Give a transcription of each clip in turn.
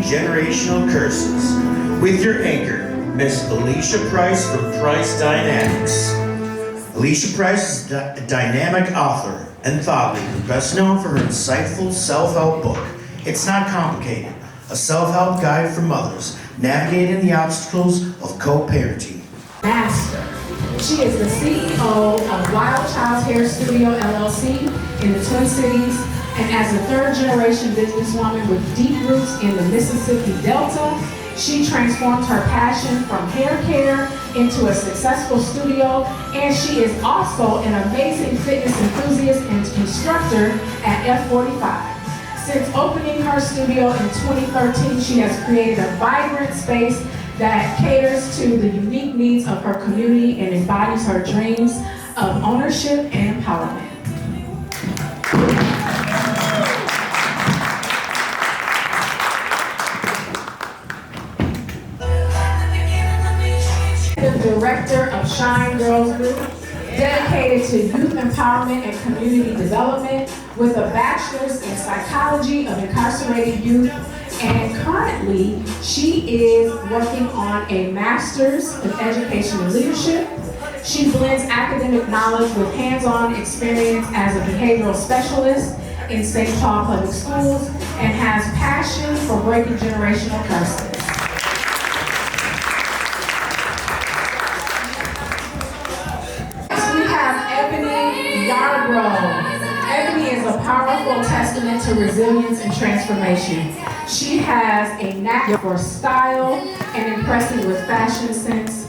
Generational Curses with your anchor, Miss Alicia Price from Price Dynamics. Alicia Price is a dynamic author and thought leader, best known for her insightful self-help book, It's Not Complicated, a self-help guide for mothers navigating the obstacles of co-parenting. Master. She is the CEO of Wild Child's Hair Studio, LLC in the Twin Cities, and as a third-generation businesswoman with deep roots in the Mississippi Delta, she transformed her passion from hair care into a successful studio, and she is also an amazing fitness enthusiast and instructor at F45. Since opening her studio in 2013, she has created a vibrant space that caters to the unique needs of her community and embodies her dreams of ownership and empowerment. The director of Shine Girls Group, dedicated to youth empowerment and community development with a bachelor's in psychology of incarcerated youth, and currently she is working on a master's in education and leadership. She blends academic knowledge with hands-on experience as a behavioral specialist in St. Paul Public Schools and has passion for breaking generational curses. We have Ebony Yarbrough. Ebony is a powerful testament to resilience and transformation. She has a knack for style and impressive with fashion sense.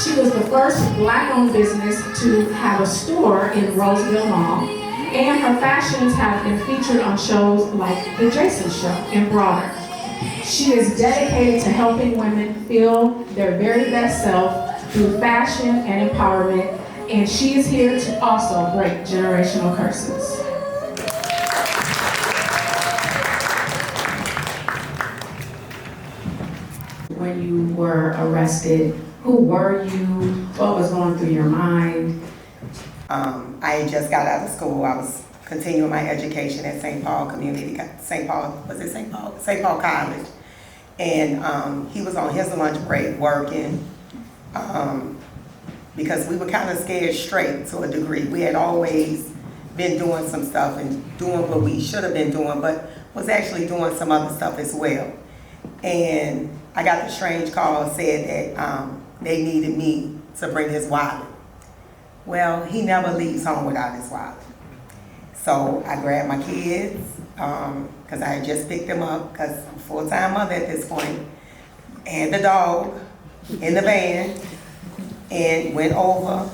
She was the first Black-owned business to have a store in Roseville Mall, and her fashions have been featured on shows like The Jason Show and Broader. She is dedicated to helping women feel their very best self through fashion and empowerment, and she is here to also break generational curses. When you were arrested, who were you? What was going through your mind? I had just got out of school. I was continuing my education at St. Paul College. And he was on his lunch break working because we were kind of scared straight to a degree. We had always been doing some stuff and doing what we should have been doing, but was actually doing some other stuff as well. And I got the strange call and said that they needed me to bring his wallet. Well, he never leaves home without his wallet. So I grabbed my kids, because I had just picked them up, because I'm a full-time mother at this point, and the dog in the van, and went over,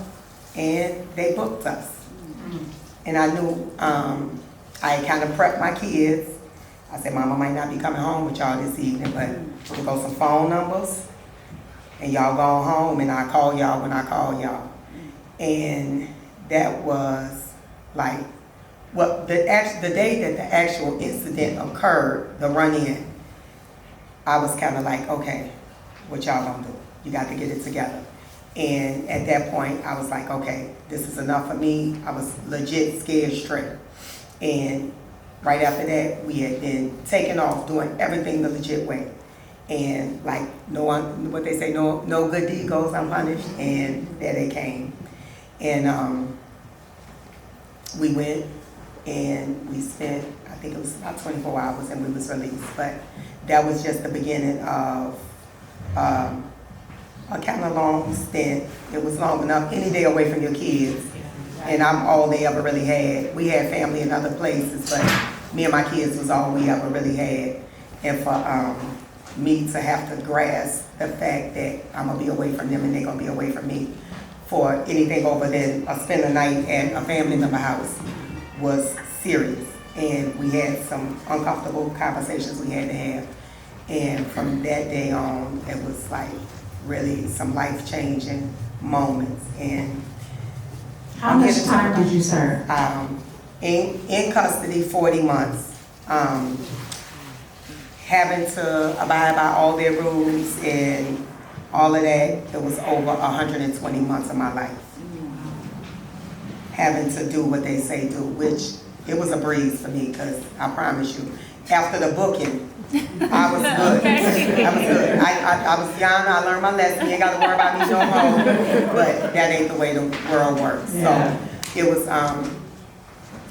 and they booked us. And I knew, I kind of prepped my kids. I said, Mama might not be coming home with y'all this evening, but we'll go some phone numbers, and y'all go home, and I'll call y'all when I call y'all. And that was like, well, the day that the actual incident occurred, the run-in, I was kind of like, okay, what y'all gonna do? You got to get it together. And at that point, I was like, okay, this is enough for me. I was legit scared straight. And right after that, we had been taking off, doing everything the legit way. And like, no one, what they say, no good deed goes unpunished, and there they came. And we went and we spent, I think it was about 24 hours, and we was released. But that was just the beginning of a kind of long stint. It was long enough, any day away from your kids. And I'm all they ever really had. We had family in other places, but me and my kids was all we ever really had. And for me to have to grasp the fact that I'm gonna be away from them and they're gonna be away from me for anything over than spend a night at a family member house was serious. And we had some uncomfortable conversations we had to have. And from that day on, it was like really some life-changing moments. And How much time did you serve? In custody, 40 months. Having to abide by all their rules and all of that, it was over 120 months of my life. Having to do what they say do, which it was a breeze for me, because I promise you, after the booking, I was good. I was good. I was young, I learned my lesson, you ain't gotta worry about me no more, but that ain't the way the world works. Yeah. So,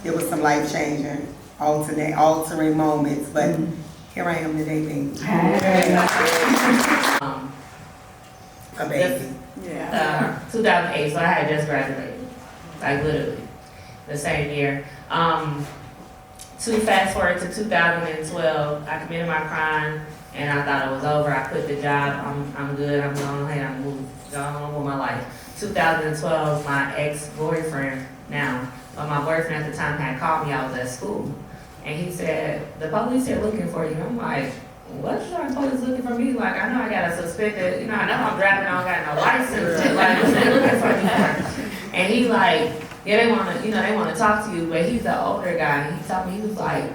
it was some life-changing, altering moments, but here I am today, baby. A baby. 2008, so I had just graduated, like literally, the same year. To fast forward to 2012, I committed my crime, and I thought it was over. I quit the job. I'm good. I'm going ahead. I'm moving on with my life. 2012, my ex-boyfriend now, but my boyfriend at the time had called me. I was at school, and he said, "The police are looking for you." I'm like, "What? The police looking for me? Like, I know I got a suspected. I know I'm driving. I don't got no license. Like, what's they looking for me for?" And he like, "Yeah, they wanna talk to you," but he's the older guy. And he told me, he was like,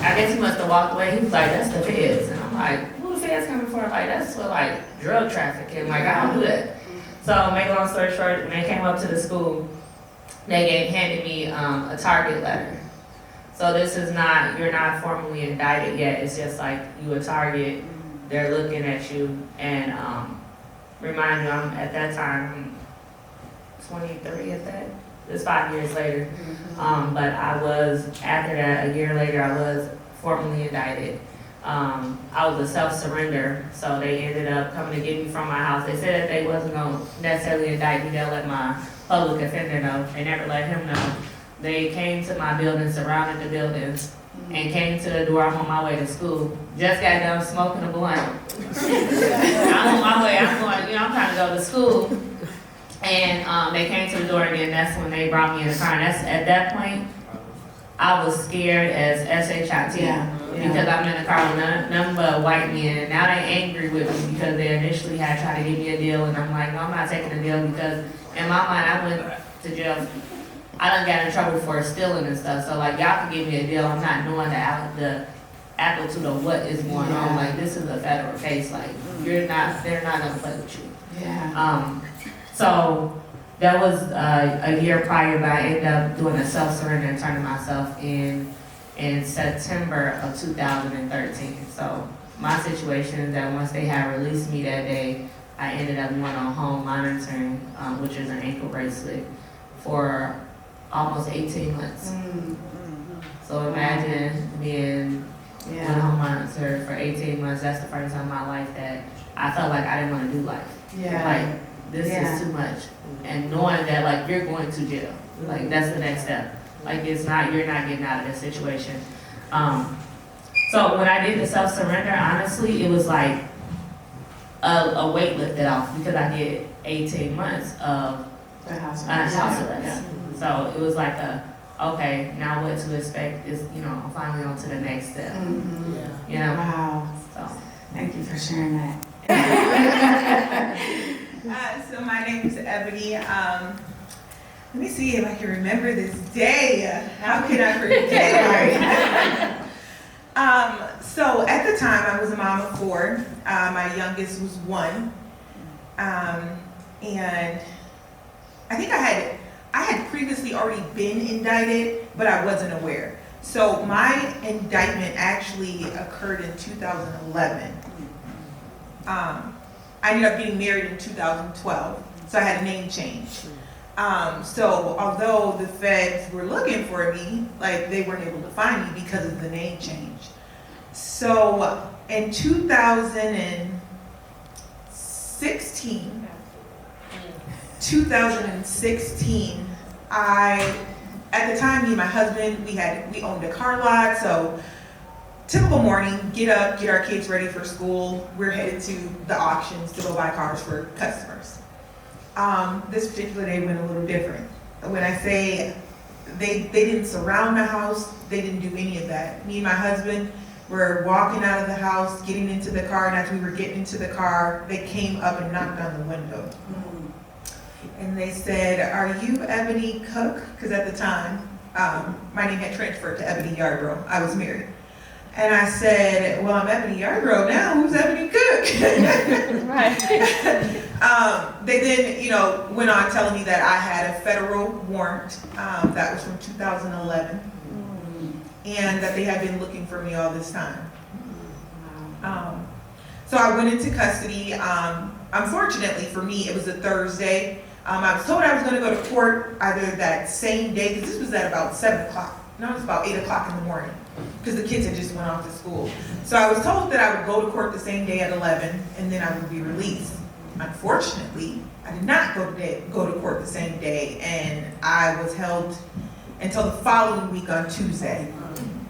I guess he must have walked away. He was like, "That's the feds." And I'm like, "Who the feds coming for?" Like, that's for like drug trafficking. Like, I don't do that. So make a long story short, when they came up to the school, they handed me a target letter. So this is not, you're not formally indicted yet. It's just like you a target. They're looking at you, and remind you, I'm at that time 23 at that. It's 5 years later. But I was, after that, a year later, I was formally indicted. I was a self-surrender, so they ended up coming to get me from my house. They said that they wasn't going to necessarily indict me. They'll let my public offender know. They never let him know. They came to my building, surrounded the buildings, and came to the door. I'm on my way to school. Just got done smoking a blunt. I'm on my way. I'm going, I'm trying to go to school. And they came to the door, and then that's when they brought me in the car. And at that point, I was scared as SHIT because I'm in the car with nothing but white men. And now they angry with me because they initially had tried to give me a deal, and I'm like, no, I'm not taking a deal because in my mind I went to jail. I done got in trouble for stealing and stuff. So like, y'all can give me a deal. I'm not knowing the amplitude of what is going on. Like, this is a federal case. Like, they're not gonna play with you. So that was a year prior, but I ended up doing a self-surrender and turning myself in September of 2013. So my situation is that once they had released me that day, I ended up going on home monitoring, which is an ankle bracelet, for almost 18 months. So imagine being on home monitor for 18 months. That's the first time in my life that I felt like I didn't want to do life. Like, this is too much. And knowing that, like, you're going to jail. Like, that's the next step. Like, you're not getting out of this situation. So when I did the self-surrender, honestly, it was like a weight lifted off because I did 18 months of house arrest. So it was like okay, now what to expect is, I'm finally on to the next step. Wow. So. Thank you for sharing that. So my name is Ebony. Let me see if I can remember this day. How can I forget? So at the time, I was a mom of 4. My youngest was 1. And I think I had previously already been indicted, but I wasn't aware. So my indictment actually occurred in 2011. I ended up getting married in 2012, so I had a name change. So although the feds were looking for me, like, they weren't able to find me because of the name change. So in 2016, at the time, me and my husband, we owned a car lot, so typical morning, get up, get our kids ready for school. We're headed to the auctions to go buy cars for customers. This particular day went a little different. When I say they didn't surround the house, they didn't do any of that. Me and my husband were walking out of the house, getting into the car, and as we were getting into the car, they came up and knocked on the window. And they said, "Are you Ebony Cook?" Because at the time, my name had transferred to Ebony Yarbrough. I was married. And I said, "Well, I'm Ebony Yarbrough now. Who's Ebony Cook?" They then, went on telling me that I had a federal warrant that was from 2011, and that they had been looking for me all this time. So I went into custody. Unfortunately for me, it was a Thursday. I was told I was going to go to court either that same day, because this was at about 7 o'clock. No, it was about 8 o'clock in the morning, because the kids had just went off to school. So I was told that I would go to court the same day at 11, and then I would be released. Unfortunately, I did not go to court the same day, and I was held until the following week on Tuesday,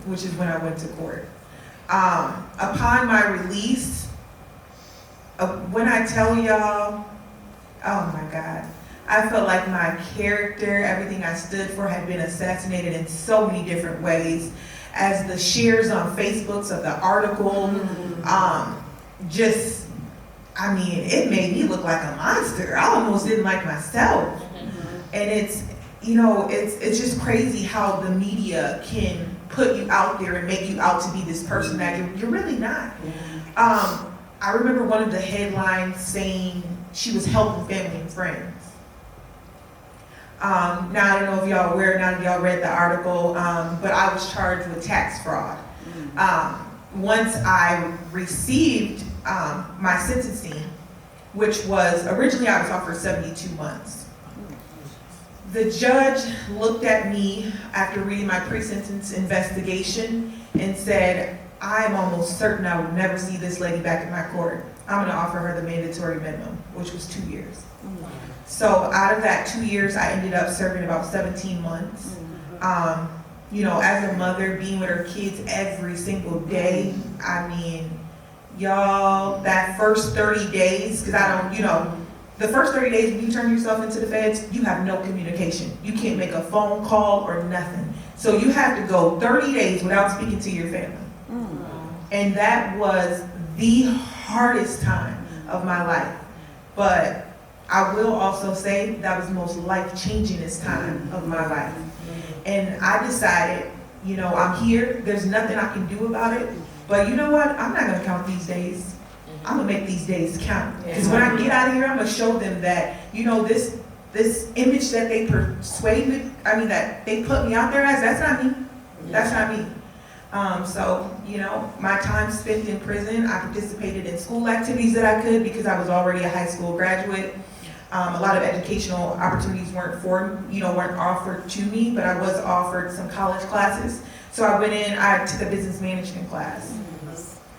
which is when I went to court. Upon my release, when I tell y'all, oh my God, I felt like my character, everything I stood for, had been assassinated in so many different ways. As the shares on Facebooks of the article, it made me look like a monster. I almost didn't like myself. And it's just crazy how the media can put you out there and make you out to be this person that you're really not. I remember one of the headlines saying she was helping family and friends. Now, I don't know if y'all aware, not if y'all read the article, but I was charged with tax fraud. Once I received my sentencing, which was, originally I was offered 72 months. The judge looked at me after reading my pre-sentence investigation and said, I am almost certain I will never see this lady back in my court. I'm gonna offer her the mandatory minimum, which was 2 years. So out of that 2 years, I ended up serving about 17 months. As a mother, being with her kids every single day, y'all, that first 30 days, because the first 30 days when you turn yourself into the feds, you have no communication. You can't make a phone call or nothing. So you have to go 30 days without speaking to your family. And that was the hardest time of my life. But I will also say that was the most life-changingest time of my life. And I decided, I'm here, there's nothing I can do about it, but you know what? I'm not gonna count these days. I'm gonna make these days count. Because when I get out of here, I'm gonna show them that, this image that they that they put me out there as, that's not me. That's not me. My time spent in prison, I participated in school activities that I could because I was already a high school graduate. A lot of educational opportunities weren't offered to me, but I was offered some college classes. So I went in, I took a business management class.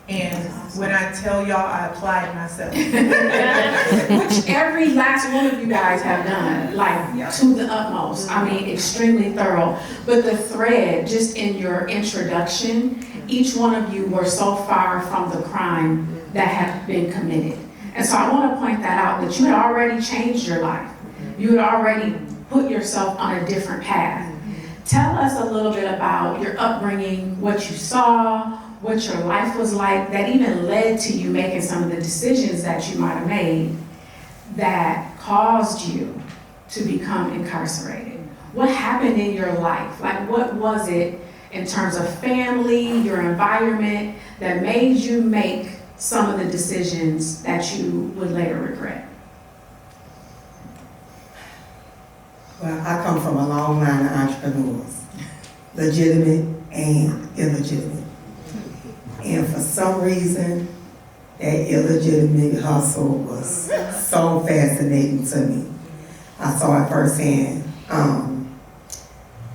And when I tell y'all, I applied myself. Which every last one of you guys have done, to the utmost. Extremely thorough. But the thread, just in your introduction, each one of you were so far from the crime that had been committed. And so I want to point that out, that you had already changed your life. You had already put yourself on a different path. Tell us a little bit about your upbringing, what you saw, what your life was like, that even led to you making some of the decisions that you might have made that caused you to become incarcerated. What happened in your life? What was it in terms of family, your environment, that made you make some of the decisions that you would later regret? Well, I come from a long line of entrepreneurs, legitimate and illegitimate. And for some reason, that illegitimate hustle was so fascinating to me. I saw it firsthand.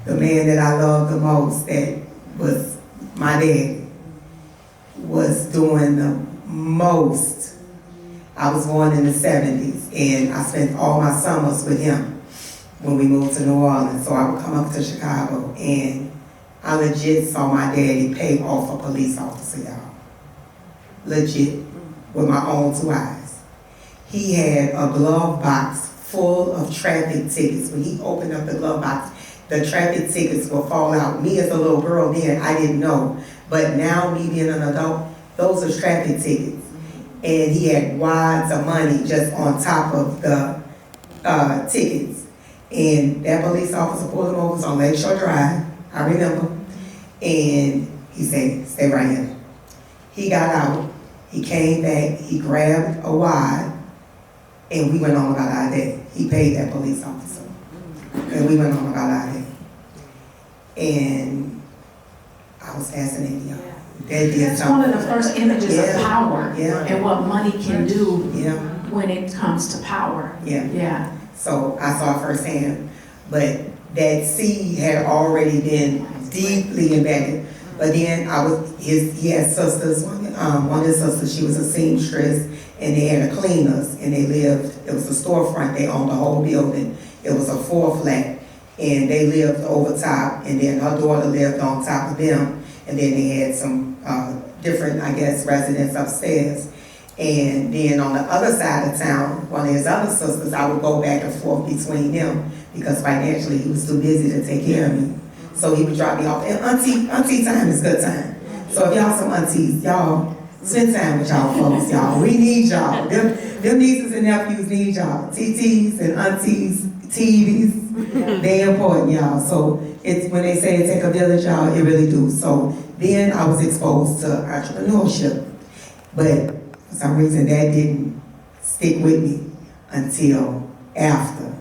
The man that I loved the most, that was my dad, was doing the most. I was born in the 70s, and I spent all my summers with him when we moved to New Orleans. So I would come up to Chicago, and I legit saw my daddy pay off a police officer, y'all. Legit, with my own 2 eyes. He had a glove box full of traffic tickets. When he opened up the glove box, the traffic tickets would fall out. Me as a little girl then, I didn't know. But now, me being an adult, those are traffic tickets. And he had wads of money just on top of the tickets. And that police officer pulled him over, it was on Lakeshore Drive, I remember. And he said, stay right here. He got out, he came back, he grabbed a wad, and we went on about our day. He paid that police officer. And we went on about our day. And I was fascinated, y'all. That did That's one something. of the first images of Yeah. power Yeah. and what money can do Yeah, when it comes to power. yeah. Yeah. So I saw it firsthand, but that seed had already been deeply embedded. But then he had sisters, one of his sisters, she was a seamstress, and they had a cleaners, and they lived, it was a storefront, they owned the whole building. It was a 4-flat, and they lived over top, and then her daughter lived on top of them, and then they had some different, I guess, residents upstairs. And then on the other side of town, one of his other sisters, I would go back and forth between them because financially he was too busy to take care of me. So he would drop me off. And auntie time is good time. So if y'all some aunties, y'all spend time with y'all folks, y'all. We need y'all. Them nieces and nephews need y'all. TTs and aunties, TVs, they important, y'all. So it's when they say it take a village, y'all, it really do. So then I was exposed to entrepreneurship. But for some reason that didn't stick with me until after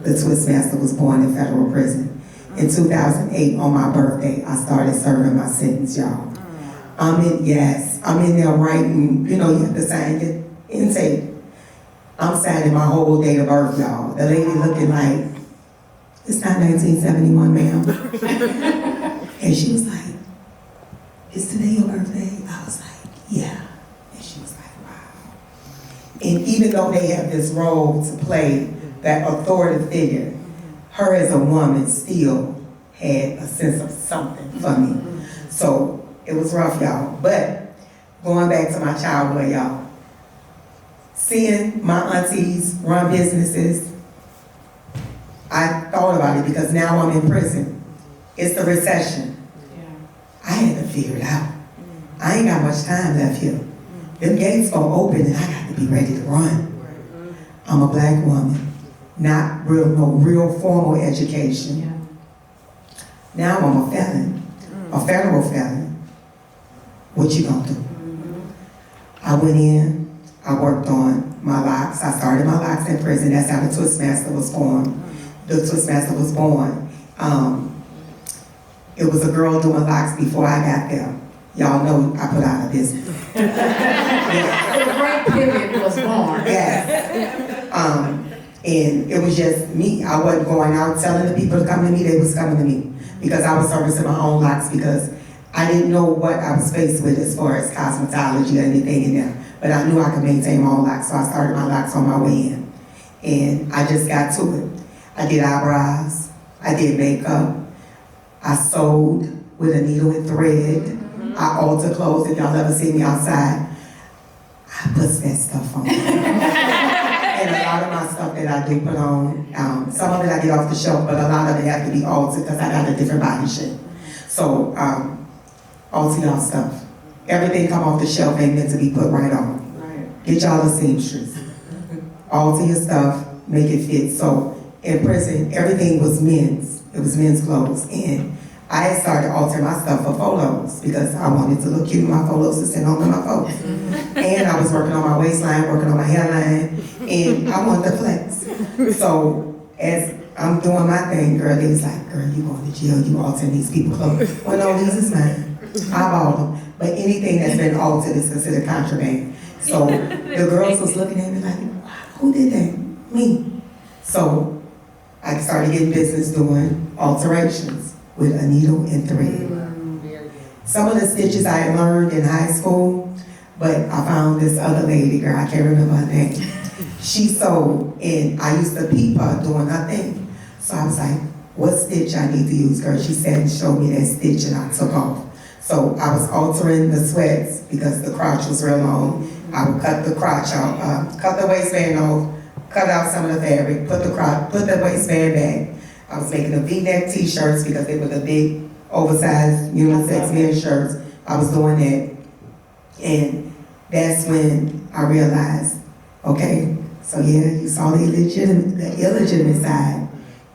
the Twistmaster was born in federal prison. In 2008, on my birthday, I started serving my sentence, y'all. I'm in there writing, you have to sign the intake. I'm signing my whole date of birth, y'all. The lady looking like, it's not 1971, ma'am. And she was like, is today your birthday? I was like, yeah. And she was like, wow. And even though they have this role to play, that authoritative figure, her as a woman still had a sense of something for me. So it was rough, y'all. But going back to my childhood, y'all, seeing my aunties run businesses, I thought about it because now I'm in prison. It's the recession. I had to figure it out. I ain't got much time left here. Them gates gonna open and I got to be ready to run. I'm a black woman. No real formal education. Yeah. Now I'm a felon, a federal felon. What you gonna do? I went in, I worked on my locks. I started my locks in prison. That's how the Twistmaster was formed. The Twistmaster was born. It was a girl doing locks before I got there. Y'all know I put out a business. The great pivot was born. Yes. And it was just me. I wasn't going out telling the people to come to me, they was coming to me. Because I was servicing my own locks because I didn't know what I was faced with as far as cosmetology or anything in there. But I knew I could maintain my own locks, so I started my locks on my way in. And I just got to it. I did eyebrows, I did makeup, I sewed with a needle and thread, I altered clothes. If y'all ever see me outside, I put that stuff on. And a lot of my stuff that I do put on, some of it I get off the shelf, but a lot of it have to be altered because I got a different body shape. So, alter y'all stuff. Everything come off the shelf ain't meant to be put right on. Right. Get y'all a seamstress. Alter your stuff, make it fit. So, in prison, everything was men's. It was men's clothes. And I had started altering my stuff for photos because I wanted to look cute in my photos to send home to my folks. And I was working on my waistline, working on my hairline, and I wanted to flex. So as I'm doing my thing, girl, they was like, girl, you going to jail, you altering these people's clothes. Well, no, these is mine. I bought them. But anything that's been altered is considered contraband. So the girls was looking at me like, who did that? Me. So I started getting business doing alterations with a needle and thread. Some of the stitches I had learned in high school, but I found this other lady, girl, I can't remember her name. She sewed, and I used to peep her doing her thing. So I was like, what stitch I need to use, girl? She said and showed me that stitch, and I took off. So I was altering the sweats because the crotch was real long. I would cut the crotch out, cut the waistband off, cut out some of the fabric, put the waistband back. I was making the V-neck t-shirts because they were the big, oversized, unisex men's shirts. I was doing that. And that's when I realized, okay, so yeah, you saw the illegitimate side.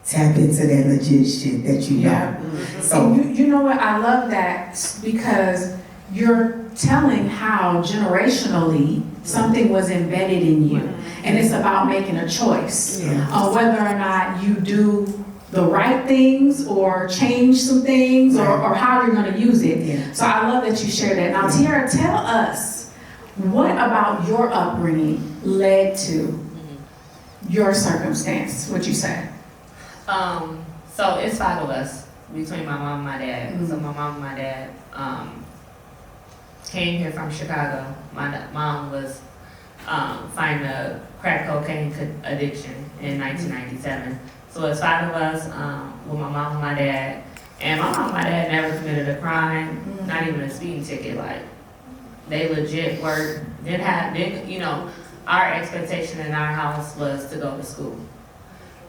Tap into that legit shit that you know. Yeah. So And you know what? I love that because you're telling how generationally something was embedded in you. And it's about making a choice yeah. on whether or not you do the right things or change some things or how you're gonna use it. Yeah. So I love that you shared that. Now, Tierra, tell us, what about your upbringing led to your circumstance, what you said? So it's 5 of us between my mom and my dad. So my mom and my dad came here from Chicago. My mom was fighting a crack cocaine addiction in 1997. So it's 5 of us with my mom and my dad. And my mom and my dad never committed a crime, not even a speeding ticket. Like, they legit were, you know, our expectation in our house was to go to school.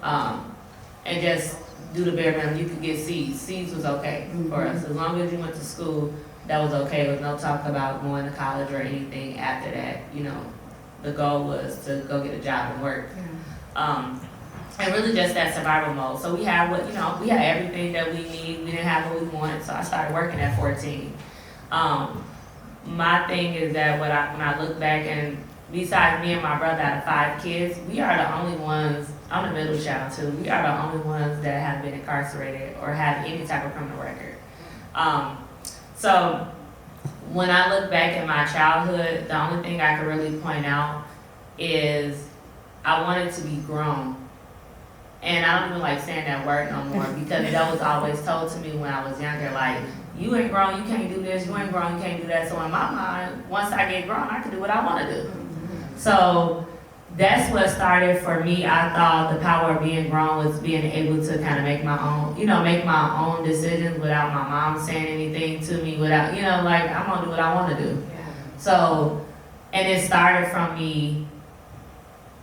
And just do the bare minimum. You could get C's. C's was okay for us. As long as you went to school, that was okay. There was no talk about going to college or anything after that. You know, the goal was to go get a job and work. And really just that survival mode. So we had we had everything that we need. We didn't have what we wanted. So I started working at 14. My thing is that when I look back, and besides me and my brother out of 5 kids, we are the only ones, I'm the middle child too, we are the only ones that have been incarcerated or have any type of criminal record. So when I look back at my childhood, the only thing I can really point out is I wanted to be grown. And I don't even like saying that word no more because that was always told to me when I was younger, like, you ain't grown, you can't do this, you ain't grown, you can't do that. So in my mind, once I get grown, I can do what I want to do. So that's what started for me. I thought the power of being grown was being able to kind of make my own, make my own decisions without my mom saying anything to me, without, like, I'm going to do what I want to do. Yeah. So, and it started from me,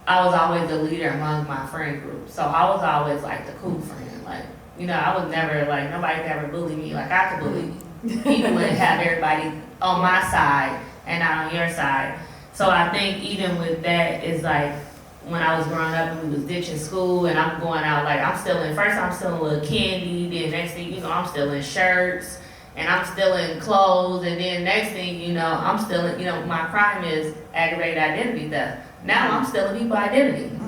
I was always the leader among my friend group. So I was always like the cool friend. Like, I was never like, nobody could ever bully me like I could bully people and have everybody on my side and not on your side. So I think even with that is like, when I was growing up and we was ditching school and I'm going out, like I'm stealing a little candy, then next thing I'm stealing shirts and I'm stealing clothes, and then next thing I'm stealing, my crime is aggravated identity theft. Now I'm stealing people's identity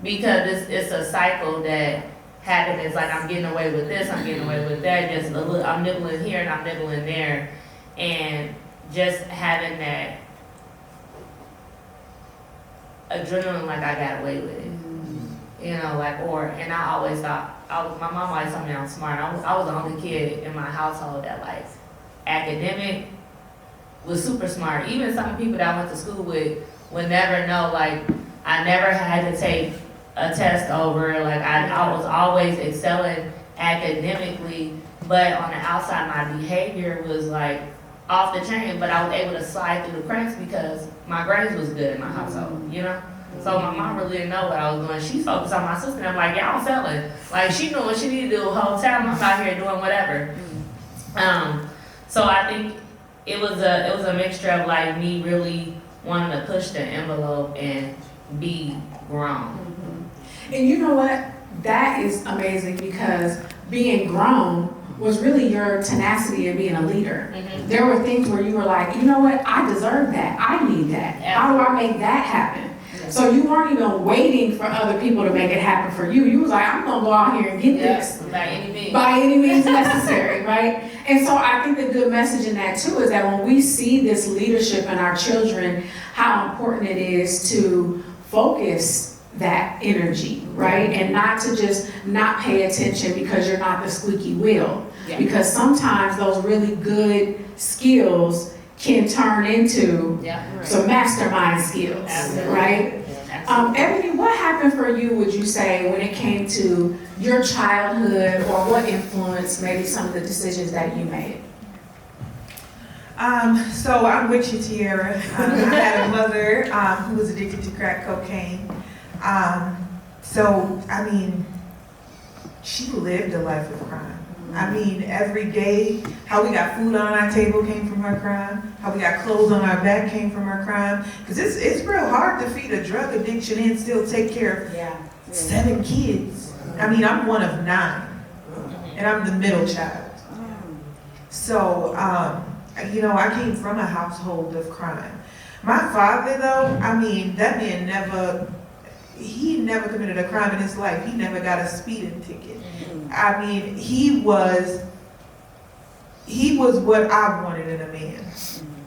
because it's a cycle that happens. It's like I'm getting away with this, I'm getting away with that, just a little, I'm nibbling here and I'm nibbling there, and just having that adrenaline, like I got away with it, and I always thought, my mom always told me I'm smart. I was the only kid in my household that like academic was super smart. Even some people that I went to school with would never know, like, I never had to take a test over, like, I was always excelling academically, but on the outside, my behavior was, like, off the chain, but I was able to slide through the cracks because my grades was good in my household, So my mom really didn't know what I was doing. She focused on my sister, and I'm like, yeah, I'm failing. Like, she knew what she needed to do the whole time. I'm out here doing whatever. So I think it was a mixture of, like, me really wanting to push the envelope and be grown. And you know what? That is amazing because being grown was really your tenacity of being a leader. There were things where you were like, you know what? I deserve that. I need that. How do I make that happen? So you weren't even waiting for other people to make it happen for you. You was like, I'm gonna go out here and get this. By any means necessary, right? And so I think the good message in that too is that when we see this leadership in our children, how important it is to focus that energy, right? And not to just not pay attention because you're not the squeaky wheel. Because sometimes those really good skills can turn into some mastermind skills, right? Ebony, what happened for you, would you say, when it came to your childhood, or what influenced maybe some of the decisions that you made? So I'm with you, Tierra. I had a mother who was addicted to crack cocaine. So, I mean, she lived a life of crime. I mean, every day, how we got food on our table came from her crime. How we got clothes on our back came from her crime. Because it's real hard to feed a drug addiction and still take care of 7 kids. I mean, I'm one of 9. And I'm the middle child. So, I came from a household of crime. My father, though, I mean, that man never, he never committed a crime in his life. He never got a speeding ticket. I mean, he was what I wanted in a man.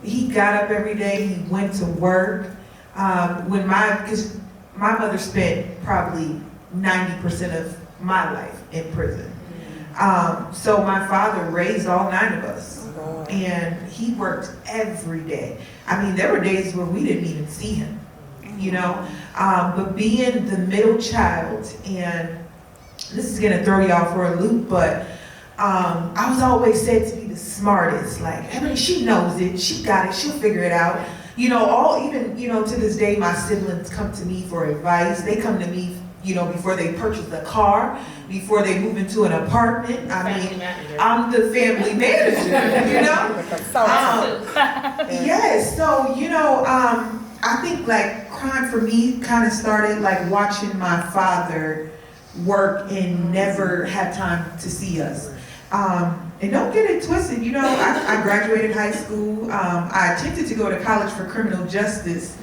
He got up every day, he went to work. Because my mother spent probably 90% of my life in prison. So my father raised all 9 of us, and he worked every day. I mean, there were days where we didn't even see him, you know? But being the middle child, and this is gonna throw y'all for a loop, but I was always said to be the smartest. Like, Ebony, she knows it, she got it, she'll figure it out. You know, even to this day, my siblings come to me for advice. They come to me, you know, before they purchase a car, before they move into an apartment. I mean, I'm the family manager, you know? Yes, so, you know, I think like crime for me kind of started like watching my father work and never had time to see us. And don't get it twisted, you know, I graduated high school. I attempted to go to college for criminal justice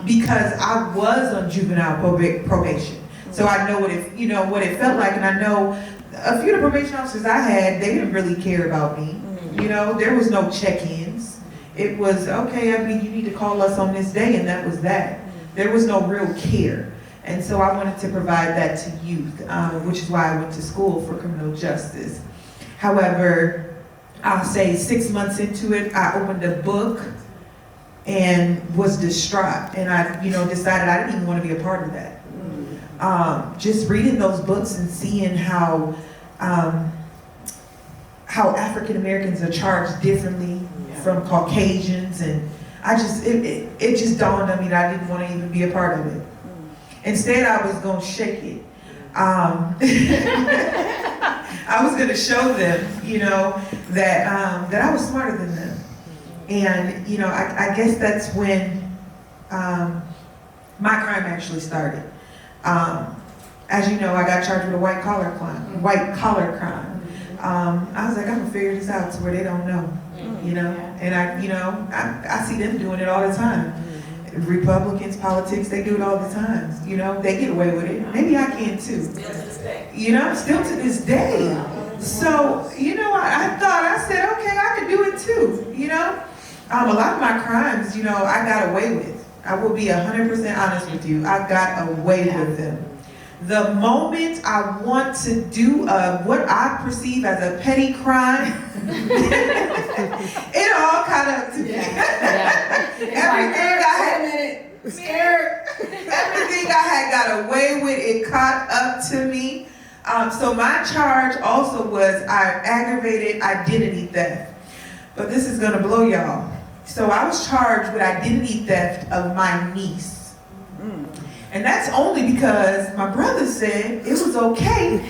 because I was on juvenile probation. So I know what it felt like, and I know a few of the probation officers I had, they didn't really care about me. You know, there was no check-ins. It was, okay, I mean, you need to call us on this day, and that was that. There was no real care. And so I wanted to provide that to youth, which is why I went to school for criminal justice. However, I'll say 6 months into it, I opened a book and was distraught. And I, decided I didn't even want to be a part of that. Just reading those books and seeing how African Americans are charged differently from Caucasians, and it just dawned on me that I didn't want to even be a part of it. Instead, I was going to shake it. I was going to show them, that I was smarter than them. And, I guess that's when my crime actually started. As you know, I got charged with a white collar crime. I was like, I'm gonna figure this out to where they don't know, And I see them doing it all the time. Republicans, politics, they do it all the time. They get away with it. Maybe I can too. Still to this day. Still to this day. So, I said, okay, I could do it too. A lot of my crimes, I got away with. I will be 100% honest with you. I got away with them. The moment I want to do what I perceive as a petty crime, it all kind of everything I had got away with, it caught up to me. So my charge also was aggravated identity theft. But this is gonna blow y'all. So I was charged with identity theft of my niece. And that's only because my brother said it was okay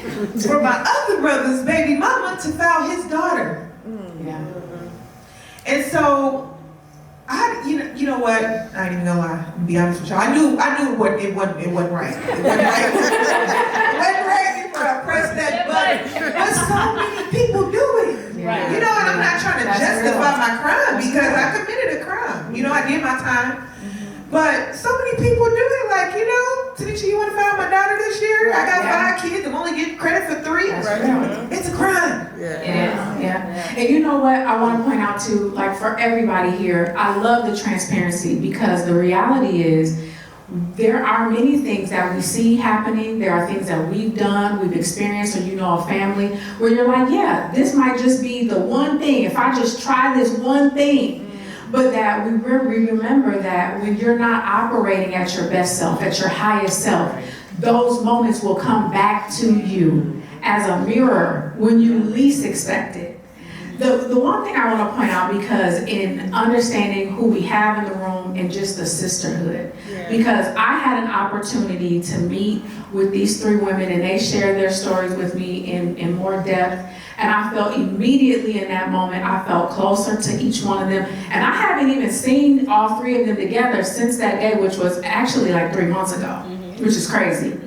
for my other brother's baby mama to file his daughter. And so, you know what? I ain't even gonna lie. I'm gonna be honest with y'all. I knew it wasn't right. It wasn't right. It wasn't right before I pressed that button. But so many people do it. Right. And I'm not trying to justify my crime because I committed a crime. I did my time. But so many people do it, like, Tanisha, you want to file my daughter this year? I got 5 kids, I'm only getting credit for 3. That's right. It's a crime. It is. And you know what I want to point out too, like for everybody here, I love the transparency because the reality is there are many things that we see happening. There are things that we've done, we've experienced, or a family where you're like, yeah, this might just be the one thing. If I just try this one thing. But that we remember that when you're not operating at your best self, at your highest self, those moments will come back to you as a mirror when you least expect it. The one thing I want to point out, because in understanding who we have in the room and just the sisterhood, because I had an opportunity to meet with these 3 women and they shared their stories with me in more depth. And I felt immediately in that moment, I felt closer to each one of them. And I haven't even seen all 3 of them together since that day, which was actually like 3 months ago, which is crazy.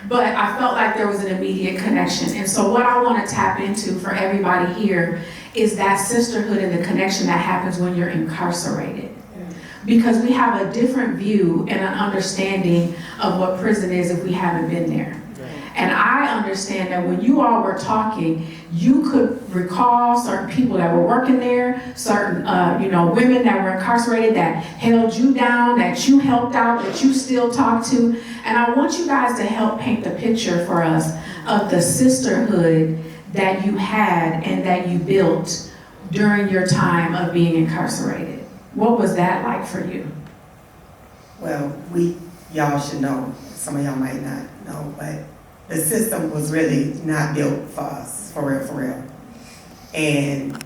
But I felt like there was an immediate connection. And so what I want to tap into for everybody here is that sisterhood and the connection that happens when you're incarcerated. because we have a different view and an understanding of what prison is if we haven't been there. And I understand that when you all were talking, you could recall certain people that were working there, certain women that were incarcerated that held you down, that you helped out, that you still talk to. And I want you guys to help paint the picture for us of the sisterhood that you had and that you built during your time of being incarcerated. What was that like for you? Well, y'all should know, some of y'all might not know, but the system was really not built for us, for real. And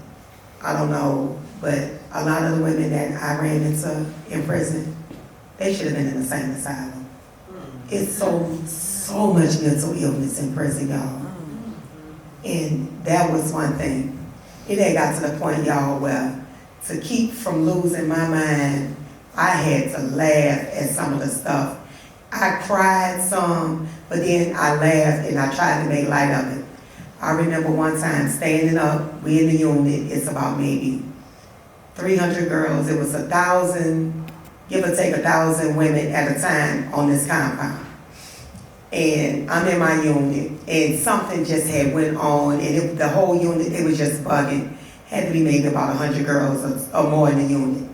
I don't know, but a lot of the women that I ran into in prison, they should have been in the same asylum. It's so much mental illness in prison, y'all. And that was one thing. It had got to the point, y'all, where to keep from losing my mind, I had to laugh at some of the stuff. I cried some, but then I laughed and I tried to make light of it. I remember one time standing up, we in the unit, it's about maybe 300 girls. It was 1,000, give or take 1,000 women at a time on this compound. And I'm in my unit, and something just had went on, and the whole unit, it was just bugging. Had to be maybe about 100 girls or more in the unit.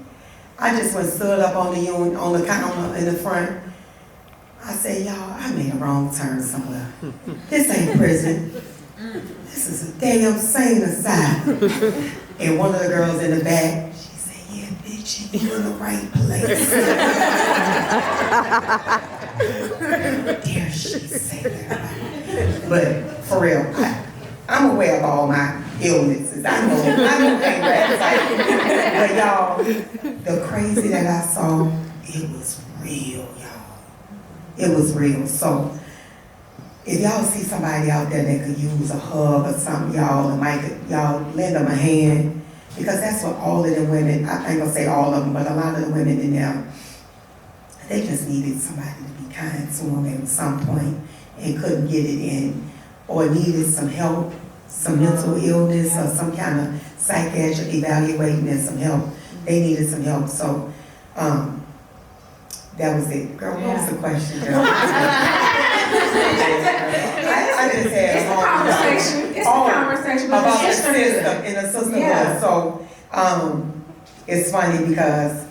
I just went stood up on the unit, on the counter in the front. I said, y'all, I made a wrong turn somewhere. This ain't prison. This is a damn sane asylum. And one of the girls in the back, she said, yeah, bitch, you in the right place. Dare she say that? But for real, I'm aware of all my illnesses. I know things. But y'all, the crazy that I saw, it was real, y'all. It was real. So if y'all see somebody out there that could use a hug or something, y'all lend them a hand, because that's what all of the women, I ain't gonna say all of them, but a lot of the women in there, they just needed somebody to be kind to them at some point and couldn't get it in, or needed some help, some mental illness or some kind of psychiatric evaluating and some help. They needed some help. So that was it. Girl, what was the question, girl? I just had It's a conversation. It's a conversation about the sisterhood. system in the sisterhood. Yeah. So it's funny because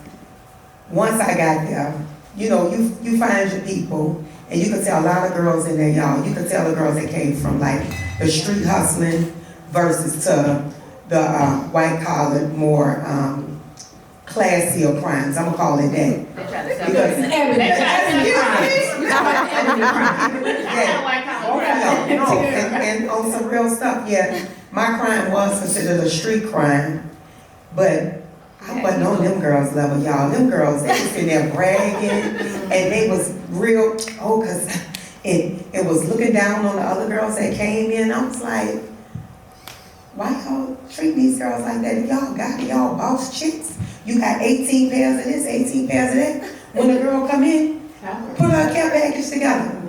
once I got there, you find your people, and you can tell a lot of girls in there, y'all. You can tell the girls that came from like the street hustling versus to the white collar, more classier crimes. I'm gonna call it that. Because Ebony crimes. We talk about Ebony crimes. and on some real stuff, yeah, my crime was considered a street crime, but I wasn't on them girls' level, y'all. Them girls, they was in there bragging, and they was real, cause it was looking down on the other girls that came in. I was like, why y'all treat these girls like that? Y'all got it, y'all boss chicks. You got 18 pairs of this, 18 pairs of that. When the girl come in, put her care package together.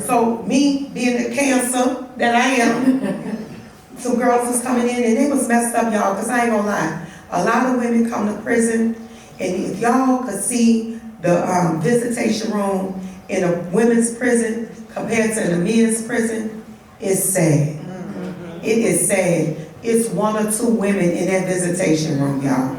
So me being the cancer that I am, some girls was coming in and they was messed up, y'all, because I ain't gonna lie. A lot of women come to prison, and if y'all could see the visitation room in a women's prison compared to the men's prison, it's sad. It is sad. It's 1 or 2 women in that visitation room, y'all,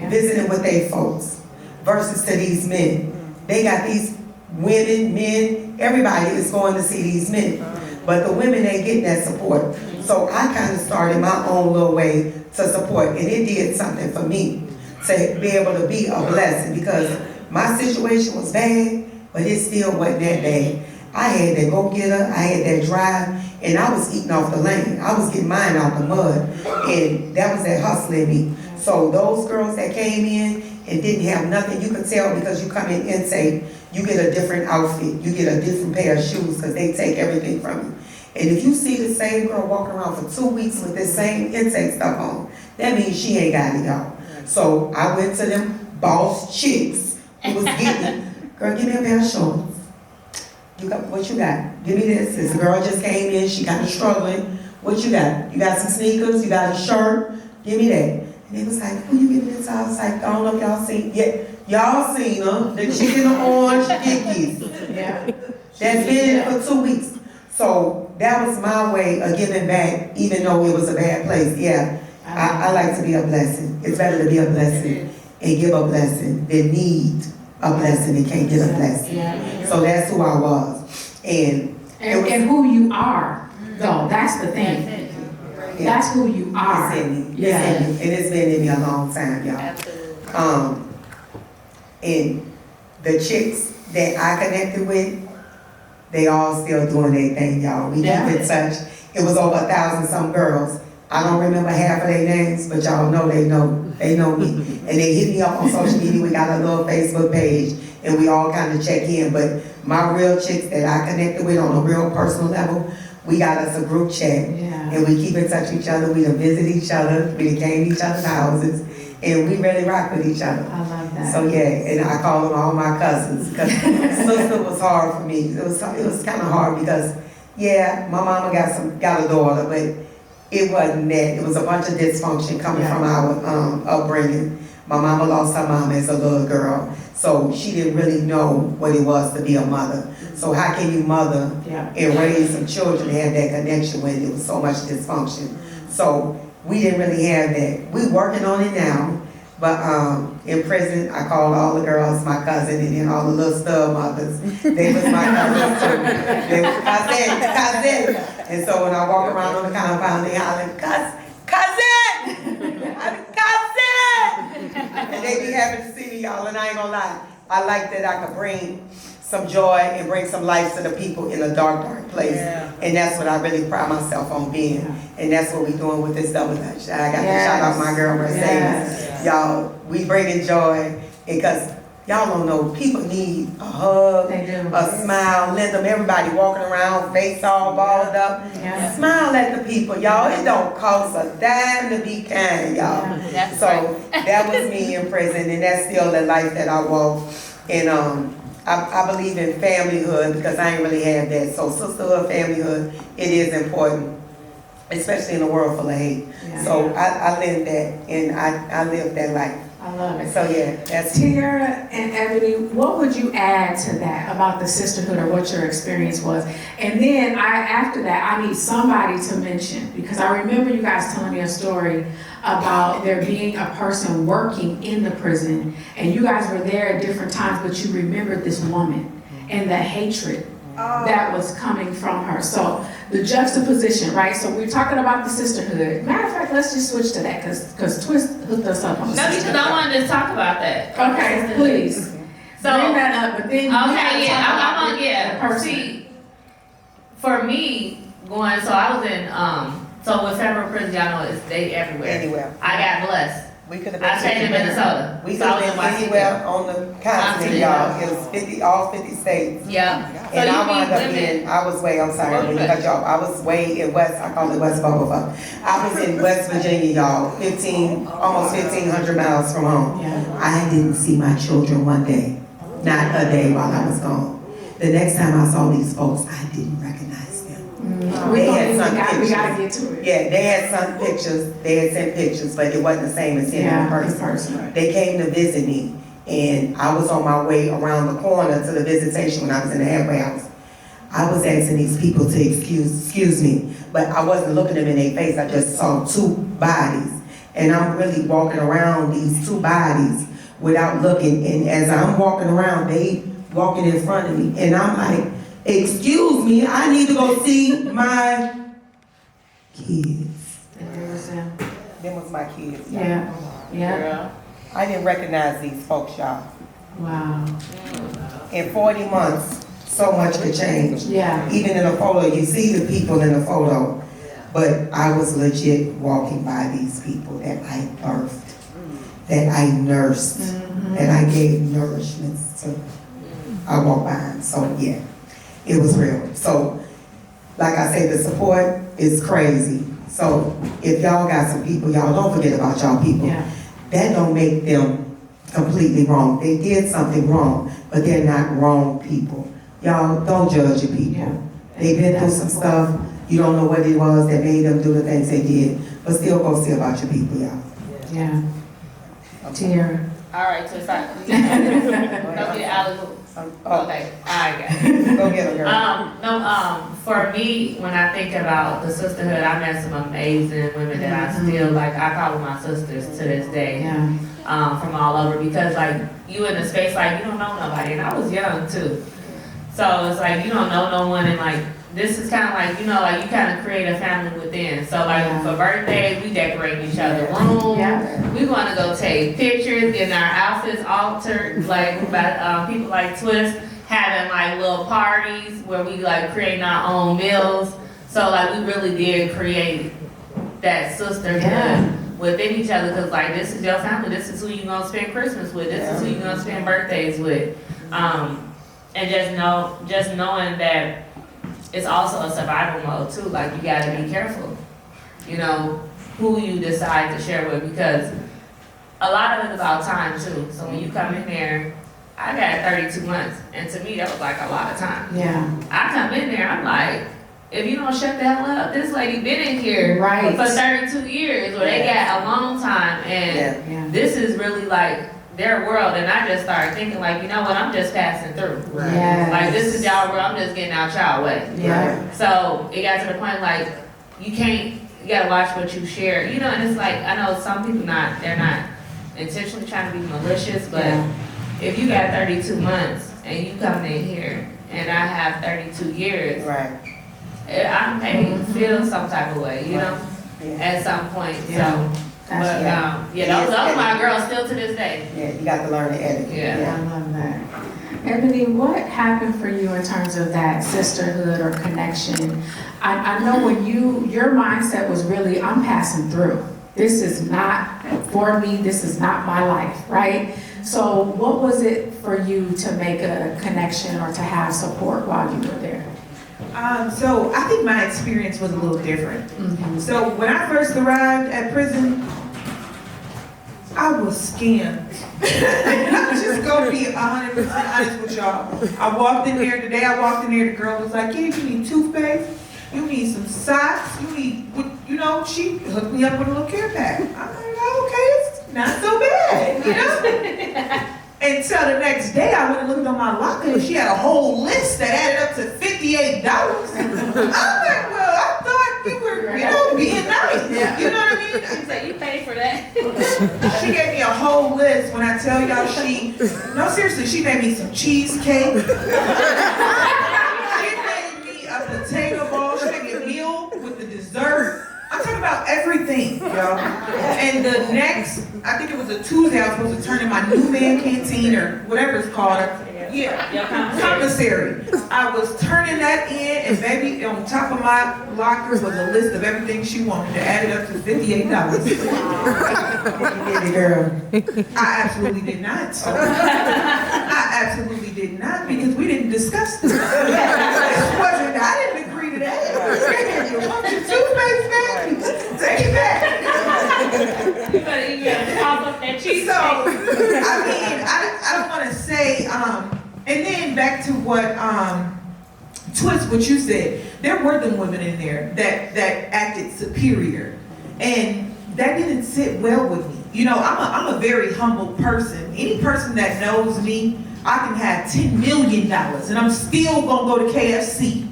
visiting with their folks, versus to these men. They got these women, men, everybody is going to see these men, but the women ain't getting that support. So I kind of started my own little way to support, and it did something for me to be able to be a blessing, because my situation was bad, but it still wasn't that bad. I had that go-getter, I had that drive, and I was eating off the lane. I was getting mine out the mud, and that was that hustle in me. So those girls that came in and didn't have nothing, you could tell because you come in intake, you get a different outfit, you get a different pair of shoes because they take everything from you. And if you see the same girl walking around for 2 weeks with this same intake stuff on, that means she ain't got it, y'all. So I went to them boss chicks who was getting, girl, give me a pair of shorts. What you got? Give me this. This girl just came in, she kind of struggling. What you got? You got some sneakers, you got a shirt, give me that. And they was like, who you giving this to? I was like, I don't know if y'all seen, Y'all seen her, the chicken and orange Dickies. Yeah. That's been in for 2 weeks. So that was my way of giving back, even though it was a bad place. Yeah, I like to be a blessing. It's better to be a blessing and give a blessing than need a blessing and can't get a blessing. Yeah. So that's who I was. And who you are, though, that's the thing. yeah, That's who you are. it's in me. Yeah. It's in me. And it's been in me a long time, y'all. Absolutely. And the chicks that I connected with, they all still doing their thing, y'all. We keep in touch. It was over 1,000 some girls. I don't remember half of their names, but y'all know they know me. And they hit me up on social media. We got a little Facebook page, and we all kind of check in. But my real chicks that I connected with on a real personal level, we got us a group chat, Yeah. and we keep in touch with each other. We done visit each other. We done came to each other's houses, and we really rock with each other. I love that. So yeah, and I call them all my cousins because sister was hard for me. It was kind of hard because yeah, my mama got a daughter, but it wasn't that. It was a bunch of dysfunction coming from our upbringing. My mama lost her mom as a little girl, so she didn't really know what it was to be a mother. So how can you mother and raise some children and have that connection when there was so much dysfunction? So we didn't really have that. We working on it now. But in prison, I called all the girls my cousin, and then all the little stub mothers, they was my cousins too. They was cousin. And so when I walk around on the compound, they hollering, cousin! And they be happy to see me, y'all, and I ain't gonna lie. I like that I could bring some joy and bring some life to the people in a dark, dark place. Yeah. And that's what I really pride myself on being. And that's what we doing with this double dutch. I got to shout out my girl Mercedes. Yes. Y'all, we bringing joy because y'all don't know, people need a hug, They do. a smile. Let them, everybody walking around, face all balled up. Yeah. Smile at the people, y'all. It don't cost a dime to be kind, y'all. Yeah. So that was me in prison, and that's still the life that I walk. And I believe in familyhood because I ain't really had that. So sisterhood, familyhood, it is important, especially in a world full of hate. Yeah. So I live that, and I live that life. I love it. So yeah, that's Tierra and Ebony, what would you add to that about the sisterhood or what your experience was? And then after that, I need somebody to mention, because I remember you guys telling me a story about there being a person working in the prison, and you guys were there at different times, but you remembered this woman and the hatred that was coming from her. So the juxtaposition, right? So we're talking about the sisterhood. Matter of fact, let's just switch to that because Twist hooked us up on the No, because sisterhood. I wanted to talk about that. Okay, please. So, bring that up, but then you gotta okay, talk about I'm the person. See, for me, going, so I was in, so with federal prison, y'all know they everywhere. anywhere. I got blessed. We could have I stayed in Minnesota. We So could I was have in been Washington. anywhere on the continent, y'all. It was all 50 states. Yeah. So And I you wound meet up women. I was way, I'm sorry, when you cut y'all. I was way in West, I call it West Buffalo. I was in West Virginia, y'all, almost 1,500 miles from home. Yeah. I didn't see my children one day, not a day while I was gone. The next time I saw these folks, I didn't recognize them. We had some gotta pictures. get to it. Yeah, they had sent pictures, but it wasn't the same as seeing them in person. They came to visit me, and I was on my way around the corner to the visitation when I was in the halfway house. I was asking these people to excuse me, but I wasn't looking them in their face. I just saw two bodies, and I'm really walking around these two bodies without looking. And as I'm walking around, they walking in front of me, and I'm like, excuse me, I need to go see my kids. Them was my kids. Y'all. Yeah. I didn't recognize these folks, y'all. Wow. In 40 months, so much could change. Yeah. Even in a photo, you see the people in the photo, but I was legit walking by these people that I birthed, that I nursed, that I gave nourishment to. I walked by them. So yeah, it was real. So, like I say, the support is crazy. So if y'all got some people, y'all don't forget about y'all people. Yeah. That don't make them completely wrong. They did something wrong, but they're not wrong people. Y'all don't judge your people. Yeah. They've been through some stuff. You don't know what it was that made them do the things they did, but still go see about your people, y'all. Yeah. Tierra. All right, so start. Don't get out of the okay, I got it. Go get her, girl. No, for me, when I think about the sisterhood, I met some amazing women that I still, like, I call them my sisters to this day. Yeah. From all over, because like, you in a space like, you don't know nobody, and I was young too. So it's like, you don't know no one, and like, this is kind of like, you know, like, you kind of create a family within. So like, for birthdays, we decorate each other's room. Yeah. We want to go take pictures, getting our outfits altered, like, by people like Twist, having like little parties where we like creating our own meals. So like, we really did create that sisterhood within each other, because like, this is your family, this is who you're gonna spend Christmas with, this is who you're gonna spend birthdays with. And just knowing that it's also a survival mode too, like, you gotta be careful, you know, who you decide to share with, because a lot of it is about time too. So when you come in there, I got 32 months, and to me that was like a lot of time. Yeah. I come in there, I'm like, if you don't shut the hell up, this lady been in here Right. for 32 years, or they got a long time, and Yeah. this is really like their world, and I just started thinking like, you know what, I'm just passing through. Yes. Like, this is y'all world, I'm just getting out y'all way. Yeah. So it got to the point like, you gotta watch what you share, you know, and it's like, I know some people they're not intentionally trying to be malicious, but if you got 32 months and you coming in here and I have 32 years, Right. I may feel some type of way, you know, at some point. Yeah. So, but those are my girls still to this day. Yeah, you got to learn the etiquette. Yeah. I love that. Ebony, what happened for you in terms of that sisterhood or connection? I know when your mindset was really, I'm passing through. This is not for me, this is not my life, right? So what was it for you to make a connection or to have support while you were there? So I think my experience was a little different. So when I first arrived at prison, I was scammed. I'm just gonna be 100% honest with y'all. I walked in there, the girl was like, yeah, you need toothpaste, you need some socks, you need, you know, she hooked me up with a little care pack. I'm like, oh, okay, it's not so bad, you know? Until the next day, I went and looked on my locker, and she had a whole list that added up to $58. I'm like, well, I thought you were, you know, being nice. You know what I mean? She's like, you paid for that. She gave me a whole list. When I tell y'all, no, seriously, she made me some cheesecake. She made me a potato bowl. She made me a meal with the dessert. I'm talking about everything, y'all. And the next, I think it was a Tuesday, I was supposed to turn in my new man canteen or whatever it's called. Commissary. I was turning that in, and baby, on top of my locker was a list of everything she wanted to add it up to $58. Girl. I absolutely did not. I absolutely did not, because we didn't discuss this. I didn't agree to that. You want your toothpaste back? Take it back. You better pop up that cheese. So, I mean, I don't want to say, and then back to what, Twist, what you said, there were them women in there that acted superior, and that didn't sit well with me. You know, I'm a very humble person. Any person that knows me, I can have $10 million, and I'm still gonna go to KFC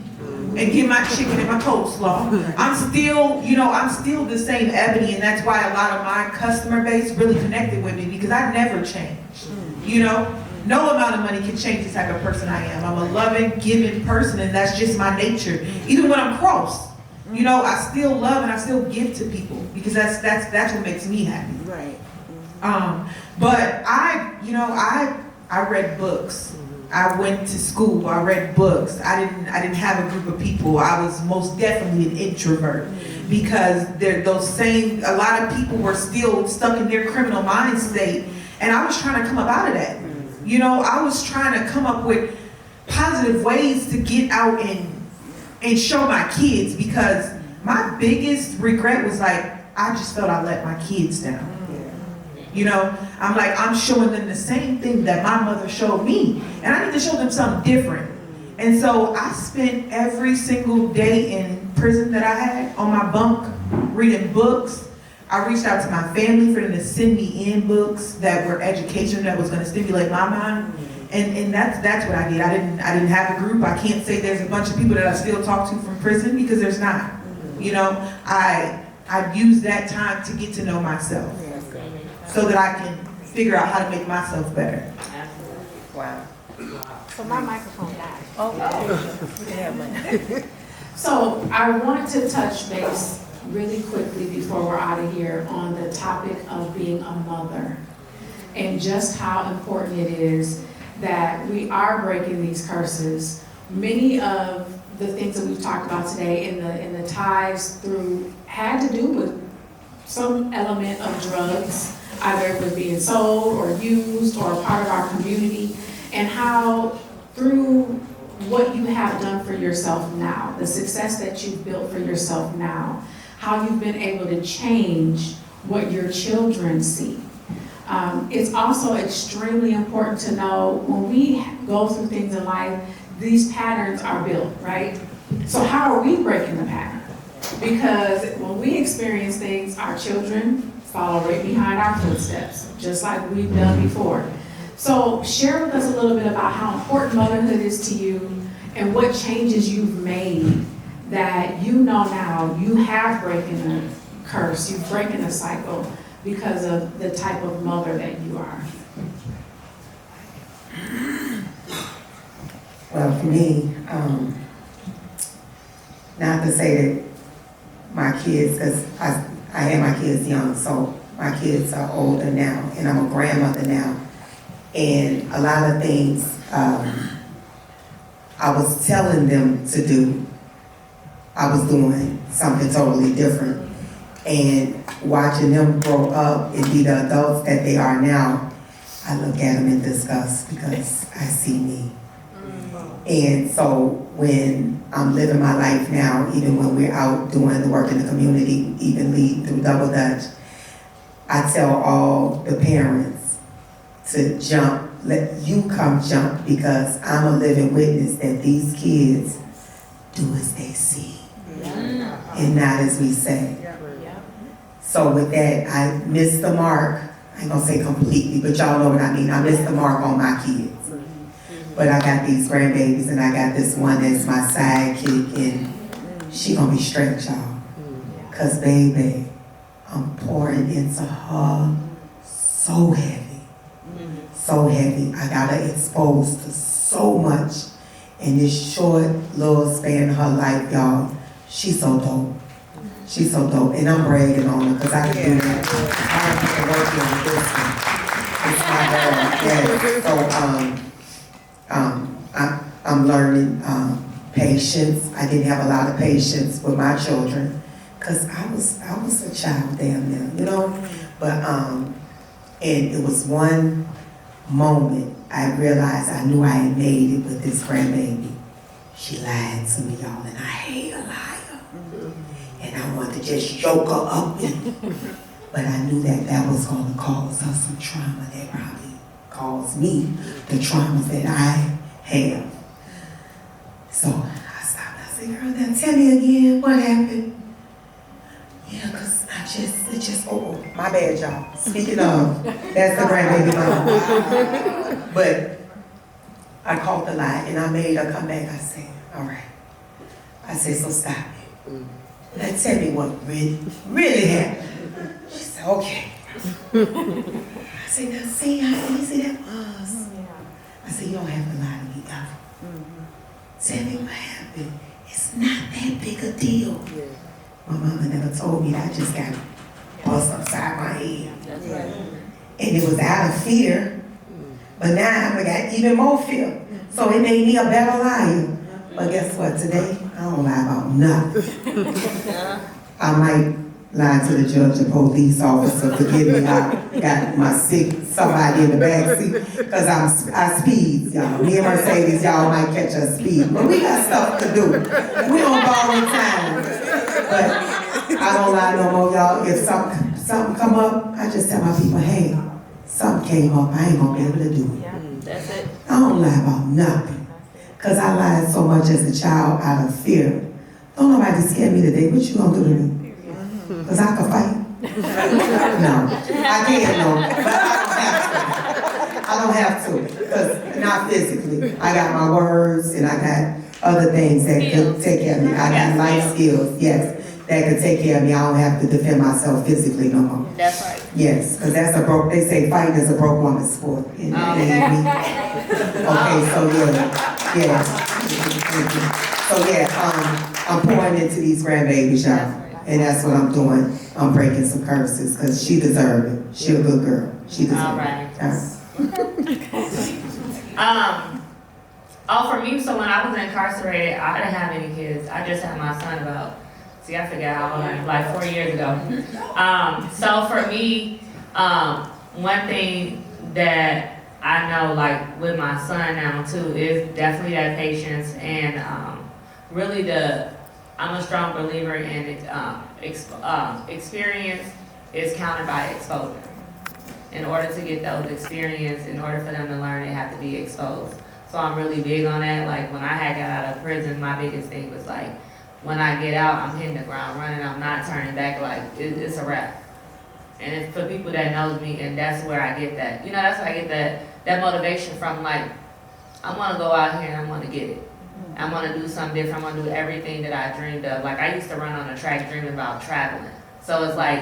and get my chicken and my coleslaw. I'm still the same Ebony, and that's why a lot of my customer base really connected with me, because I never changed. You know, no amount of money can change the type of person I am. I'm a loving, giving person, and that's just my nature. Even when I'm cross, you know, I still love and I still give to people, because that's what makes me happy. Right. But I read books. I went to school, I read books. I didn't have a group of people. I was most definitely an introvert, because a lot of people were still stuck in their criminal mind state, and I was trying to come up out of that. You know, I was trying to come up with positive ways to get out and show my kids, because my biggest regret was like, I just felt I let my kids down. You know, I'm showing them the same thing that my mother showed me, and I need to show them something different. And so I spent every single day in prison that I had on my bunk reading books, I reached out to my family for them to send me in books that were educational, that was gonna stimulate my mind. And that's what I did. I didn't have a group. I can't say there's a bunch of people that I still talk to from prison, because there's not. You know, I used that time to get to know myself so that I can figure out how to make myself better. Wow. So my microphone died. So I want to touch base really quickly before we're out of here on the topic of being a mother and just how important it is that we are breaking these curses. Many of the things that we've talked about today in the ties through had to do with some element of drugs, either it was being sold or used or a part of our community, and how through what you have done for yourself now, the success that you've built for yourself now, how you've been able to change what your children see. It's also extremely important to know when we go through things in life, these patterns are built, right? So how are we breaking the pattern? Because when we experience things, our children follow right behind our footsteps, just like we've done before. So share with us a little bit about how important motherhood is to you and what changes you've made that you know now you have broken a curse, you've broken a cycle because of the type of mother that you are. Well, for me, not to say that my kids, because I had my kids young, so my kids are older now, and I'm a grandmother now. And a lot of things I was telling them to do, I was doing something totally different. And watching them grow up and be the adults that they are now, I look at them in disgust because I see me. And so when I'm living my life now, even when we're out doing the work in the community, even leading through Double Dutch, I tell all the parents to jump, let you come jump, because I'm a living witness that these kids do as they see and not as we say. So with that, I missed the mark. I ain't gonna say completely, but y'all know what I mean. I missed the mark on my kids. But I got these grandbabies, and I got this one that's my sidekick, and she gonna be straight, y'all. Cause baby, I'm pouring into her so heavy. So heavy. I got her exposed to so much in this short little span of her life, y'all. She's so dope. She's so dope, and I'm bragging on her because I can do that. I can work with this one. It's my girl. So I'm learning patience. I didn't have a lot of patience with my children because I was a child damn near, you know. But and it was one moment I realized I knew I had made it with this grandbaby. She lied to me, y'all, and I hate a liar. And I wanted to just yoke her up but I knew that was going to cause her some trauma that probably caused me the traumas that I have. So I stopped. I said, girl, now tell me again what happened. Yeah, because it just, oh, my bad, y'all. Speaking of, that's the grandbaby mama. But I caught the lie and I made her come back. I said, all right. I said, so stop it. Now tell me what really happened. She said, okay. I said, now see how easy that was. I said, you don't have to lie to me, ever. Tell me what happened. It's not that big a deal. My mama never told me that. I just got bust upside my head. That's right. And it was out of fear. But now I got even more fear. So it made me a better liar. But guess what? Today, I don't lie about nothing. I might lie to the judge or police officer. Forgive me, I got my somebody in the back seat. Because I speed, y'all. Me and Mercedes, y'all might catch us speed. But we got stuff to do. We don't borrow time. But I don't lie no more, y'all. If something come up, I just tell my people, hey, something came up. I ain't gonna be able to do it. Yeah, that's it. I don't lie about nothing. Because I lied so much as a child out of fear. Don't nobody scare me today. What you gonna do to me? Because I can fight. No, I can't, no, but I don't have to, because not physically. I got my words and I got other things that could take care of me. I got life skills, yes, that could take care of me. I don't have to defend myself physically no more. That's right. Yes, because that's a broke, they say fighting is a broke woman's sport. And that ain't me. Okay, so yeah. So yeah, I'm pouring into these grandbabies, y'all. And that's what I'm doing. I'm breaking some curses, because she deserves it. She a good girl. She deserves All right. For me, so when I was incarcerated, I didn't have any kids. I just had my son I forgot how old I am, like 4 years ago. So for me, one thing that I know, like with my son now too, is definitely that patience and really I'm a strong believer in experience is counted by exposure. In order to get those experience, in order for them to learn, they have to be exposed. So I'm really big on that. Like when I had got out of prison, my biggest thing was like, when I get out, I'm hitting the ground running. I'm not turning back. Like it's a wrap. And it's for people that knows me, and that's where I get that. You know, that's where I get that motivation from. Like I want to go out here and I want to get it. I want to do something different. I want to do everything that I dreamed of. Like I used to run on a track dreaming about traveling. So it's like,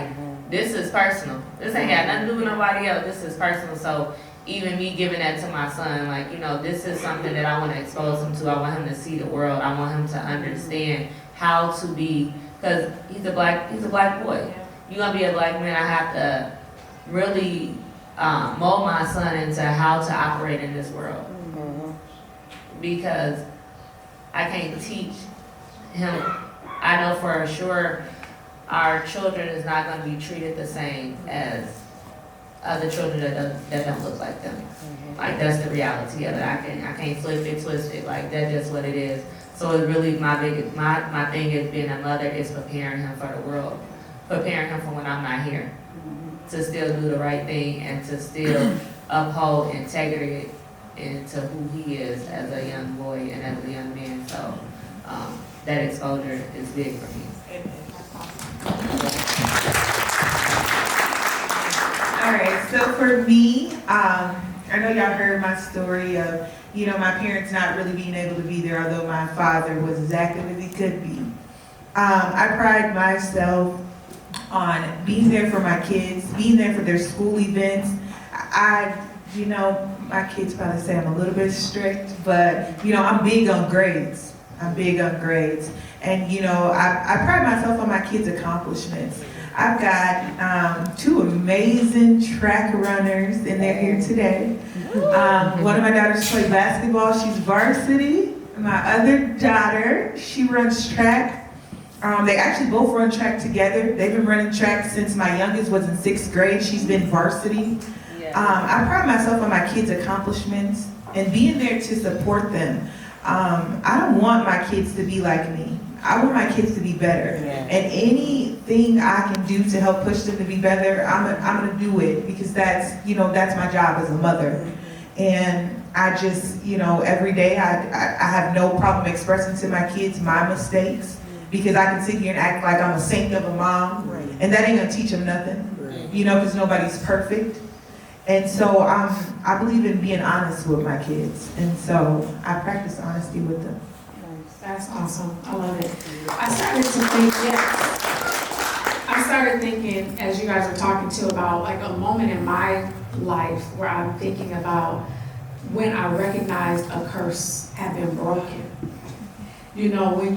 this is personal. This ain't got nothing to do with nobody else. This is personal. So even me giving that to my son, like, you know, this is something that I want to expose him to. I want him to see the world. I want him to understand how to be, because he's a black boy. You're going to be a black man. I have to really mold my son into how to operate in this world. Because I can't teach him. I know for sure our children is not going to be treated the same as other children that don't look like them. Like that's the reality of it. I can't flip it, twist it. Like that's just what it is. So it's really my thing is being a mother is preparing him for the world, preparing him for when I'm not here, to still do the right thing and to still uphold integrity into who he is as a young boy and as a young man. So that exposure is big for me. All right, so for me, I know y'all heard my story of, you know, my parents not really being able to be there, although my father was as active as he could be. I pride myself on being there for my kids, being there for their school events. You know, my kids probably say I'm a little bit strict, but, you know, I'm big on grades. And, you know, I pride myself on my kids' accomplishments. I've got 2 amazing track runners, and they're here today. One of my daughters plays basketball. She's varsity. My other daughter, she runs track. They actually both run track together. They've been running track since my youngest was in 6th grade. She's been varsity. I pride myself on my kids' accomplishments and being there to support them. I don't want my kids to be like me. I want my kids to be better. And anything I can do to help push them to be better, I'm gonna do it, because that's my job as a mother. And I just, you know, every day I have no problem expressing to my kids my mistakes, because I can sit here and act like I'm a saint of a mom, and that ain't gonna teach them nothing, you know, because nobody's perfect. And so I believe in being honest with my kids, and so I practice honesty with them. That's awesome. I love it. I started thinking, as you guys were talking too, about like a moment in my life where I'm thinking about when I recognized a curse had been broken. You know, when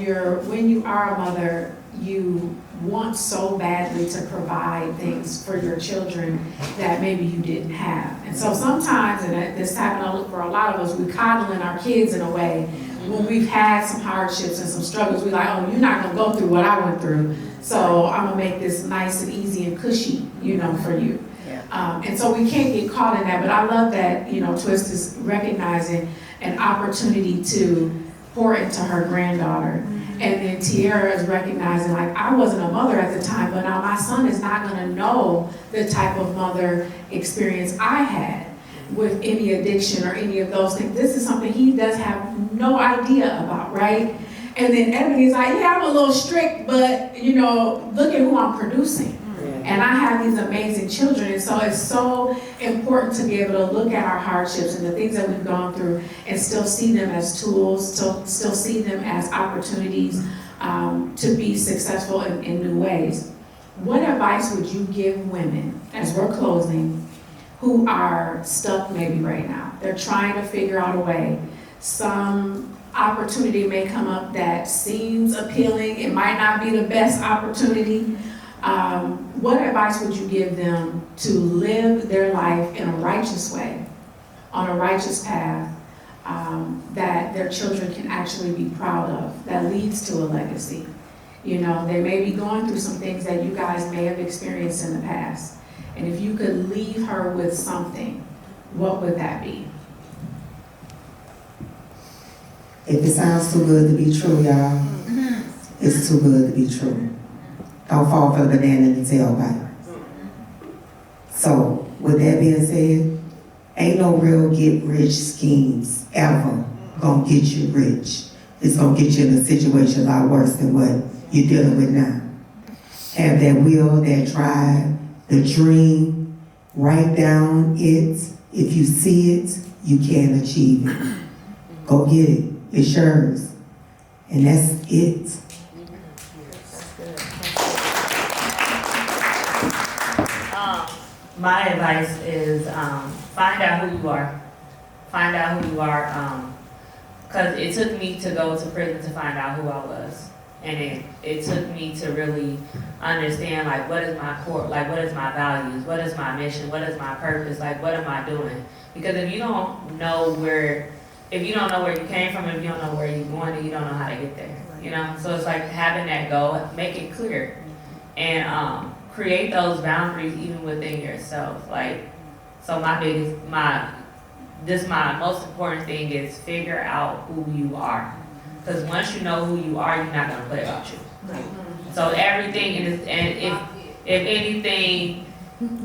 you are a mother, you want so badly to provide things for your children that maybe you didn't have. And so sometimes, and this happened for a lot of us, we coddling our kids in a way. When we've had some hardships and some struggles, we're like, oh, you're not gonna go through what I went through, so I'm gonna make this nice and easy and cushy, you know, for you. And so we can't get caught in that, but I love that, you know, Twist is recognizing an opportunity to pour into her granddaughter. And then Tierra is recognizing, like, I wasn't a mother at the time, but now my son is not gonna know the type of mother experience I had with any addiction or any of those things. This is something he does have no idea about, right? And then Ebony's like, yeah, I'm a little strict, but, you know, look at who I'm producing. And I have these amazing children, and so it's so important to be able to look at our hardships and the things that we've gone through and still see them as tools, still see them as opportunities to be successful in new ways. What advice would you give women, as we're closing, who are stuck maybe right now? They're trying to figure out a way. Some opportunity may come up that seems appealing. It might not be the best opportunity. What advice would you give them to live their life in a righteous way, on a righteous path, that their children can actually be proud of, that leads to a legacy? You know, they may be going through some things that you guys may have experienced in the past. And if you could leave her with something, what would that be? If it sounds too good to be true, y'all, it's too good to be true. Don't fall for the banana in the tailpipe. So, with that being said, ain't no real get-rich schemes ever gonna get you rich. It's gonna get you in a situation a lot worse than what you're dealing with now. Have that will, that drive, the dream, write down it. If you see it, you can achieve it. Go get it. It's yours. And that's it. My advice is find out who you are. Find out who you are. Because it took me to go to prison to find out who I was. And it took me to really understand, like, what is my core, like, what is my values, what is my mission, what is my purpose, like, what am I doing? Because if you don't know where you came from, if you don't know where you're going, then you don't know how to get there, you know? So it's like having that goal, make it clear, and create those boundaries even within yourself. Like, so my most important thing is figure out who you are. Because once you know who you are, you're not gonna play about you. So everything is, and if anything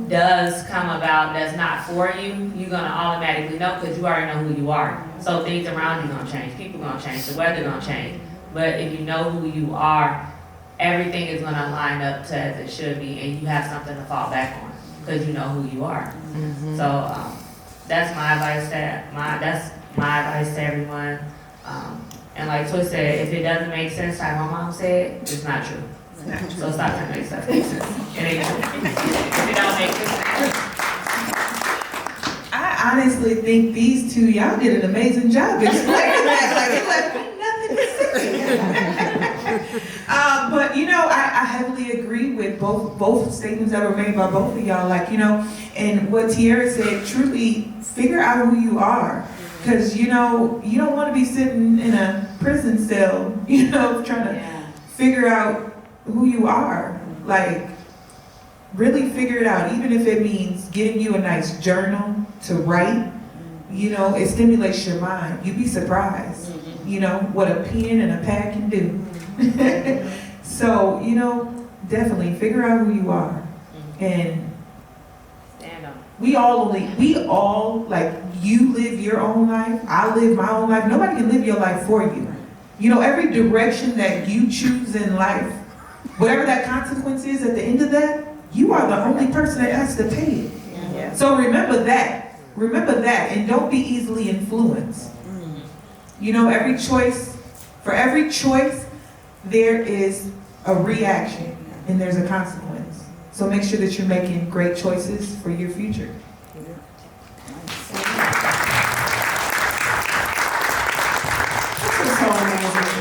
does come about that's not for you, you're gonna automatically know because you already know who you are. So things around you gonna change, people gonna change, the weather gonna change. But if you know who you are, everything is gonna line up to as it should be, and you have something to fall back on because you know who you are. So that's my advice. That's my advice to everyone. And like Toy said, if it doesn't make sense, like my mom said, it's not true. So stop trying to make stuff make sense. It ain't true. If it don't make sense. I honestly think these two, y'all did an amazing job explaining that. Like, it left me nothing to say. But you know, I heavily agree with both statements that were made by both of y'all. Like, you know, and what Tierra said, truly figure out who you are. Because, you know, you don't want to be sitting in a prison cell, you know, trying to figure out who you are. Like, really figure it out, even if it means getting you a nice journal to write. You know, it stimulates your mind. You'd be surprised, you know, what a pen and a pad can do. So, you know, definitely figure out who you are. And we all, like, you live your own life, I live my own life. Nobody can live your life for you. You know, every direction that you choose in life, whatever that consequence is at the end of that, you are the only person that has to pay it. Yeah. So remember that, and don't be easily influenced. You know, for every choice, there is a reaction and there's a consequence. So make sure that you're making great choices for your future.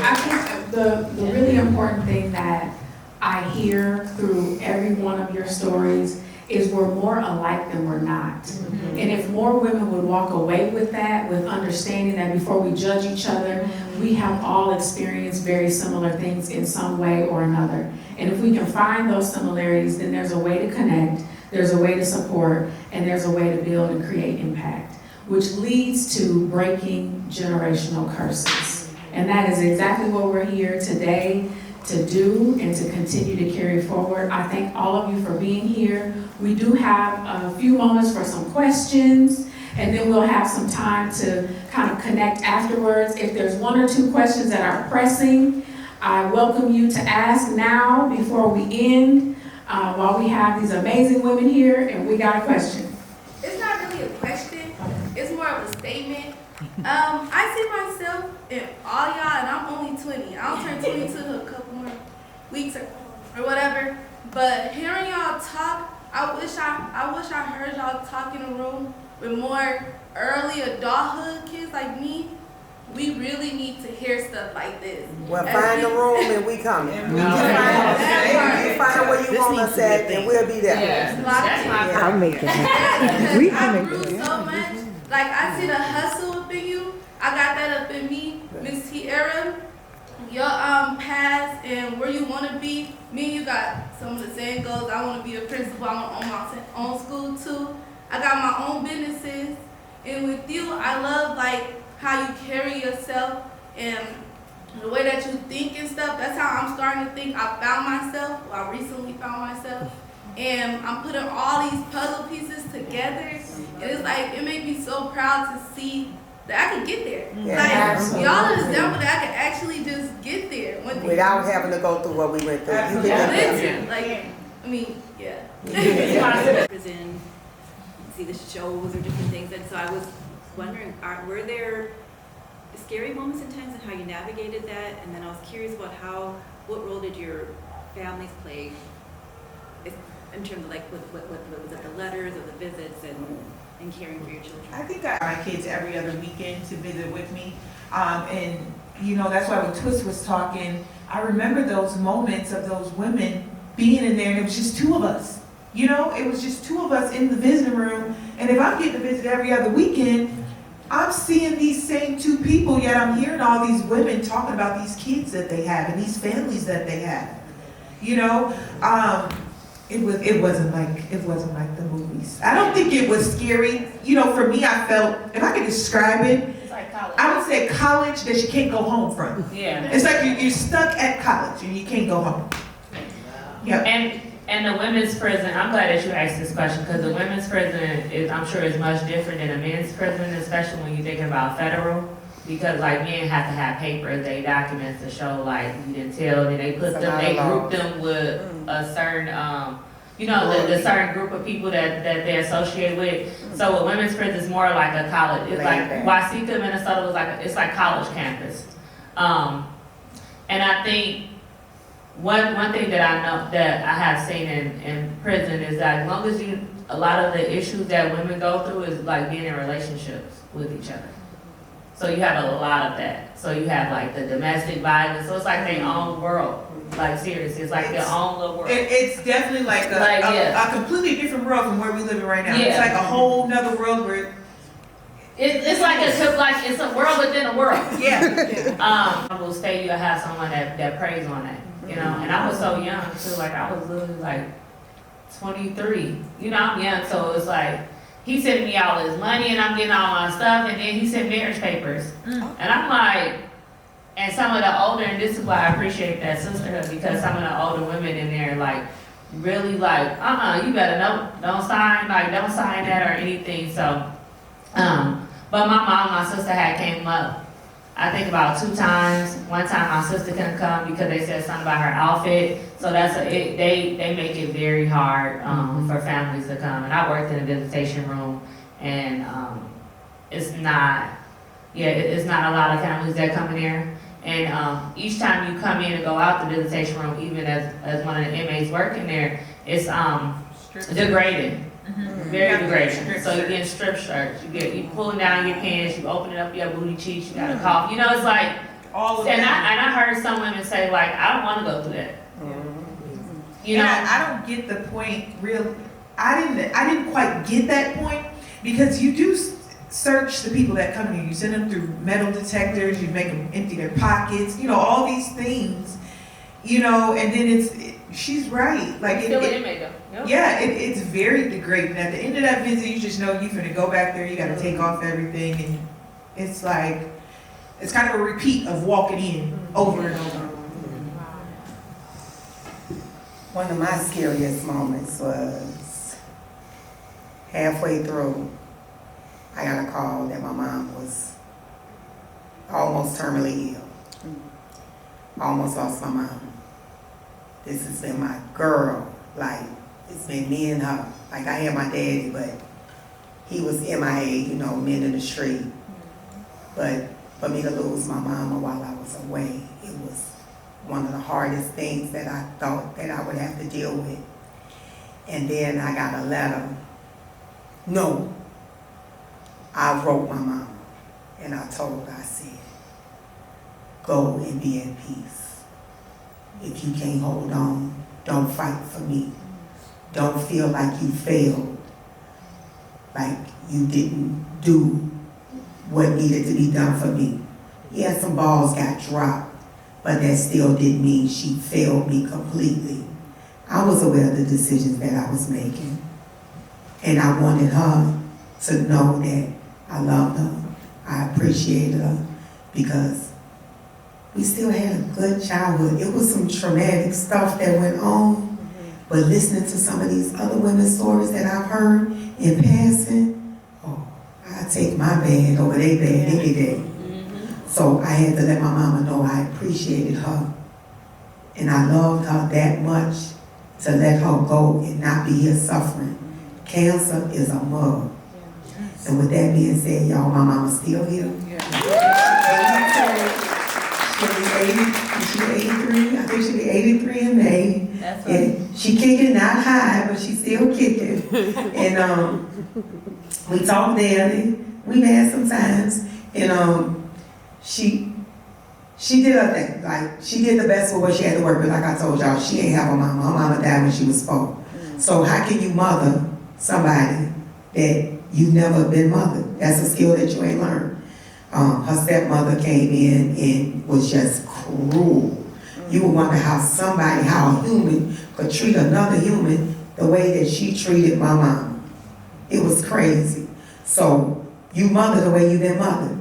I think the really important thing that I hear through every one of your stories is we're more alike than we're not. And if more women would walk away with that, with understanding that before we judge each other, we have all experienced very similar things in some way or another. And if we can find those similarities, then there's a way to connect, there's a way to support, and there's a way to build and create impact, which leads to breaking generational curses. And that is exactly what we're here today to do and to continue to carry forward. I thank all of you for being here. We do have a few moments for some questions, and then we'll have some time to kind of connect afterwards. If there's one or two questions that are pressing, I welcome you to ask now before we end. while we have these amazing women here, and we got a question. It's not really a question. It's more of a statement. I see myself in all y'all, and I'm only 20. I'll turn 22 in a couple more weeks or whatever. But hearing y'all talk, I wish I heard y'all talk in a room with more early adulthood kids like me. We really need to hear stuff like this. Well, find the room and we coming. You find where you want us at and we'll be there. That's my I'll make it happen. We can I make grew it happen. so much. Like, I see the hustle up in you. I got that up in me. Miss Tierra, your past and where you want to be. Me and you got some of the same goals. I want to be a principal. I want to own my own school too. I got my own businesses. And with you, I love like how you carry yourself and the way that you think and stuff. That's how I'm starting to think. I found myself. Well, I recently found myself. And I'm putting all these puzzle pieces together. And it's like, it makes me so proud to see that I can get there. Yeah, Like, y'all are an example that I can actually just get there. Without having to go through what we went through. You get there. Like, I mean, yeah. Prison, see the shows or different things, and so I was wondering, were there scary moments in times and how you navigated that? And then I was curious about what role did your families play in terms of like, what was it, the letters or the visits and caring for your children? I think I my kids every other weekend to visit with me. And, you know, that's why when Twist was talking, I remember those moments of those women being in there, and it was just two of us. You know, it was just two of us in the visiting room. And if I'm getting to visit every other weekend, I'm seeing these same two people, yet I'm hearing all these women talking about these kids that they have and these families that they have. You know, it wasn't like the movies. I don't think it was scary. You know, for me, I felt, if I could describe it, It's like college. I would say college that you can't go home from. Yeah. It's like you're stuck at college and you can't go home. Yeah. And the women's prison, I'm glad that you asked this question, because the women's prison is, I'm sure, is much different than a men's prison, especially when you're thinking about federal, because like men have to have papers, they documents to show like you didn't tell, and they put them, they group them with a certain, you know, the certain group of people that they associate with. So with women's prison, it's more like a college. It's like Wasika, Minnesota was like it's like college campus, and I think. One thing that I know that I have seen in prison is that as long as a lot of the issues that women go through is like being in relationships with each other. So you have a lot of that. So you have like the domestic violence. So it's like their own world. Like seriously, it's like their own little world. It's definitely like a completely different world from where we live in right now. Yeah. It's like a whole nother world where it's like it's a world within a world. yeah. I will say you'll have someone that preys on that. You know, and I was so young too, like I was literally like 23. You know, I'm young, so it's like he sending me all his money and I'm getting all my stuff, and then he sent marriage papers. And I'm like, and some of the older, and this is why I appreciate that sisterhood, because some of the older women in there like really like, you better don't sign that or anything. So but my mom and my sister had came up I think about 2 times. One time my sister couldn't come because they said something about her outfit. So they make it very hard for families to come. And I worked in a visitation room, and it's not a lot of families that come in there. And each time you come in and go out the visitation room, even as one of the inmates working there, it's degrading. Very degrading. So you're getting strip shirts, you pulling down your pants, you opening up your booty cheeks, you got a cough. You know, it's like all of that. And I heard some women say like, I don't want to go through that. You know, I don't get the point. I didn't quite get that point, because you do search the people that come here. You send them through metal detectors. You make them empty their pockets. You know, all these things. You know, and then she's right. Like it's very degrading. At the end of that visit, you just know you're gonna go back there. You got to take off everything, and it's like it's kind of a repeat of walking in over and over. One of my scariest moments was halfway through, I got a call that my mom was almost terminally ill. Almost lost my mom. This has been my girl Like, it's been me and her. Like, I had my daddy, but he was MIA, you know, men in the street. But for me to lose my mama while I was away, it was one of the hardest things that I thought that I would have to deal with. And then I got a letter. No, I wrote my mama, and I told her, I said, go and be at peace. If you can't hold on, don't fight for me. Don't feel like you failed, like you didn't do what needed to be done for me. Yeah, some balls got dropped, but that still didn't mean she failed me completely. I was aware of the decisions that I was making, and I wanted her to know that I loved her, I appreciated her, because we still had a good childhood. It was some traumatic stuff that went on, but listening to some of these other women's stories that I've heard in passing, oh, I take my bad over their bad any day. So I had to let my mama know I appreciated her, and I loved her that much to let her go and not be here suffering. Cancer is a mug. And with that being said, y'all, my mama's still here. She'll be 83, I think she'll be 83 in May. That's right. And she kicking, not high, but she's still kicking. And we talk daily, we've had some times, and she did her thing. Like, she did the best with what she had to work with. Like I told y'all, she ain't have a mama. Her mama died when she was 4. So how can you mother somebody that you've never been mothered? That's a skill that you ain't learned. Her stepmother came in and was just cruel. You would wonder how a human could treat another human the way that she treated my mom. It was crazy. So you mother the way you've been mothered.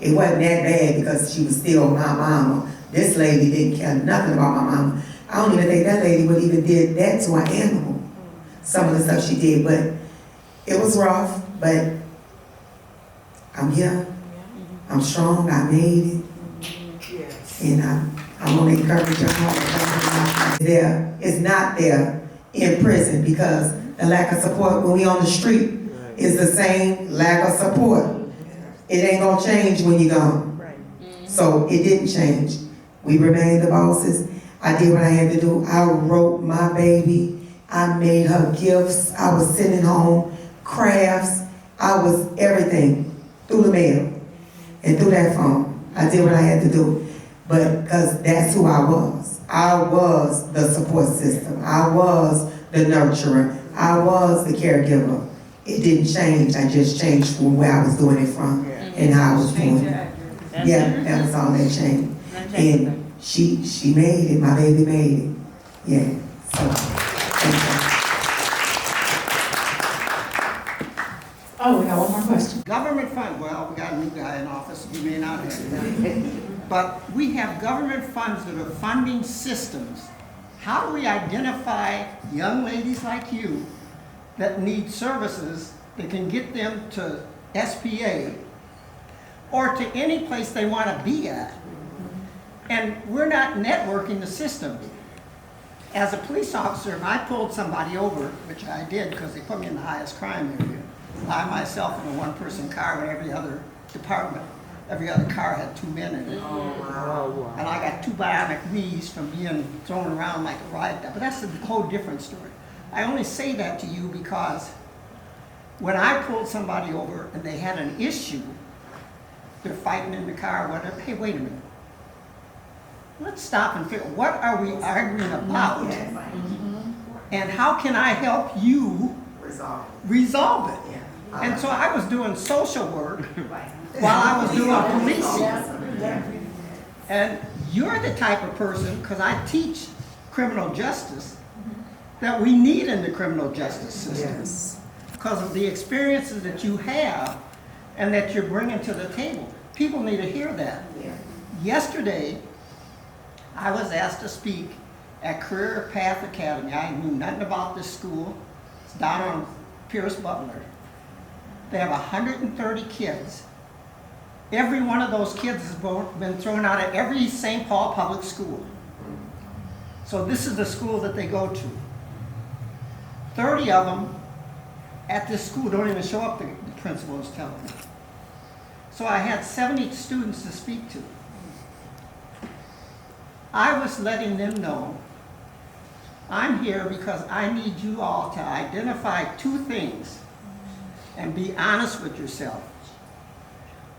It wasn't that bad because she was still my mama. This lady didn't care nothing about my mama. I don't even think that lady would even did that to an animal. Some of the stuff she did, but it was rough, but I'm here. I'm strong, I made it. And I want to encourage y'all. It's not there in prison because the lack of support when we on the street is the same lack of support. It ain't gonna change when you're gone. So it didn't change. We remained the bosses. I did what I had to do. I wrote my baby. I made her gifts. I was sending home crafts. I was everything through the mail and through that phone. I did what I had to do. But because that's who I was. I was the support system. I was the nurturer. I was the caregiver. It didn't change. I just changed from where I was doing it from and how I was doing it. Yeah, that was all that changed. And she made it. My baby made it. Yeah. So, thank you. Oh, we got one more question. Government fund, well, we got a new guy in office, you may not have that. But we have government funds that are funding systems. How do we identify young ladies like you that need services that can get them to SPA or to any place they want to be at? And we're not networking the system. As a police officer, if I pulled somebody over, which I did because they put me in the highest crime area, I myself in a one-person car with every other department, every other car had 2 men in it. Oh, wow. And I got 2 bionic knees from being thrown around like a ride dog. But that's a whole different story. I only say that to you because when I pulled somebody over and they had an issue, they're fighting in the car, whatever. Hey, wait a minute. Let's stop and figure, what are we arguing about? And how can I help you resolve it? And so I was doing social work while I was doing policing. And you're the type of person, because I teach criminal justice, that we need in the criminal justice system. Because of the experiences that you have and that you're bringing to the table. People need to hear that. Yesterday, I was asked to speak at Career Path Academy. I knew nothing about this school. It's down on Pierce Butler. They have 130 kids. Every one of those kids has been thrown out of every St. Paul public school. So this is the school that they go to. 30 of them at this school don't even show up, the principal is telling me. So I had 70 students to speak to. I was letting them know, I'm here because I need you all to identify two things and be honest with yourself.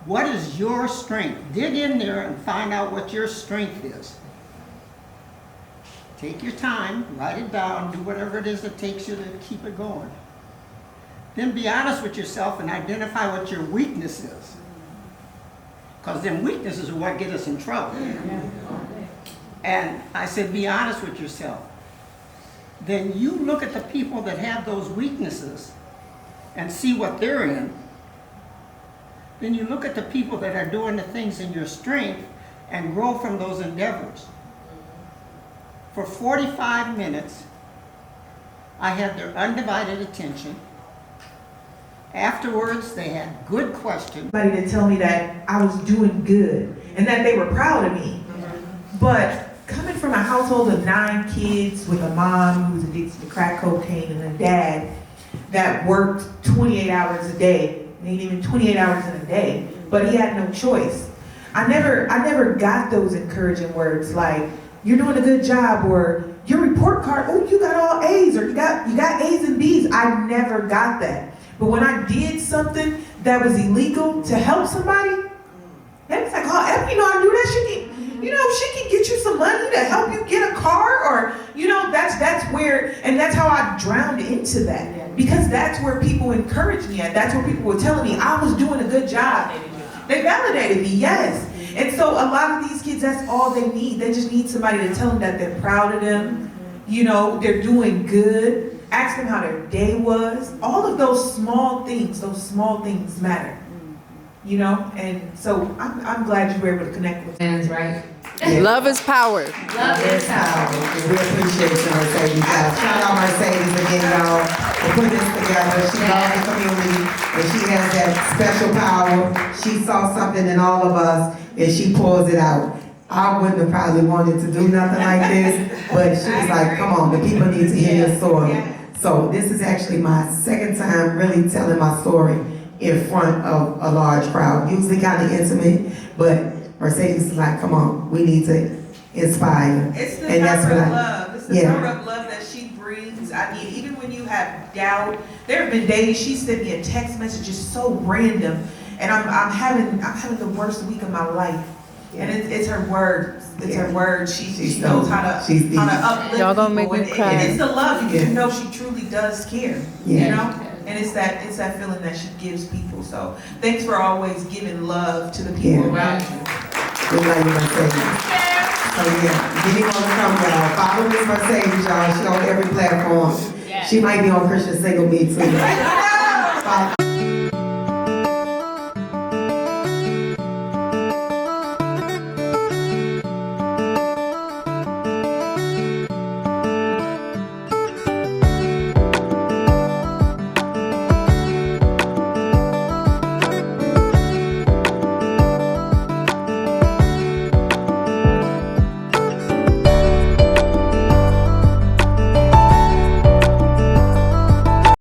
What is your strength? Dig in there and find out what your strength is. Take your time, write it down, do whatever it is that takes you to keep it going. Then be honest with yourself and identify what your weakness is. Because them weaknesses are what get us in trouble. And I said, be honest with yourself. Then you look at the people that have those weaknesses and see what they're in. Then you look at the people that are doing the things in your strength and grow from those endeavors. For 45 minutes, I had their undivided attention. Afterwards, they had good questions. Somebody to tell me that I was doing good and that they were proud of me. But coming from a household of 9 kids with a mom who was addicted to crack cocaine and a dad that worked 28 hours a day, maybe even 28 hours in a day, but he had no choice. I never got those encouraging words like, you're doing a good job, or your report card, oh, you got all A's, or you got A's and B's. I never got that. But when I did something that was illegal to help somebody, they was like, oh, Ebony know how to do that. She can get you some money to help you get a car, or, that's where, and that's how I drowned into that. Because that's where people encouraged me at. That's where people were telling me I was doing a good job. They validated me, yes. And so a lot of these kids, that's all they need. They just need somebody to tell them that they're proud of them. They're doing good. Ask them how their day was. All of those small things matter. And so I'm glad you were able to connect with them. Right? Love is power. Love is power. We appreciate you, Mercedes. Shout out Mercedes again, y'all, for putting this together. She loves the community, and she has that special power. She saw something in all of us, and she pulls it out. I wouldn't have probably wanted to do nothing like this, but she was like, come on, the people need to hear your story. So this is actually my second time really telling my story in front of a large crowd. Usually kind of intimate, but Mercedes is like, come on, we need to inspire. It's the and power that's of what love. It's the power of love that she brings. I mean, even when you have doubt, there have been days she sent me a text message just so random, and I'm having the worst week of my life. And it's her words. It's her words. She knows how to uplift Y'all gonna make people. me cry. And it's the love. You know she truly does care. And it's that feeling that she gives people. So thanks for always giving love to the people around you. We love you, Mercedes. So give me one to come, y'all. Follow Miss Mercedes, y'all. She's on every platform. She might be on Christian Single Me too.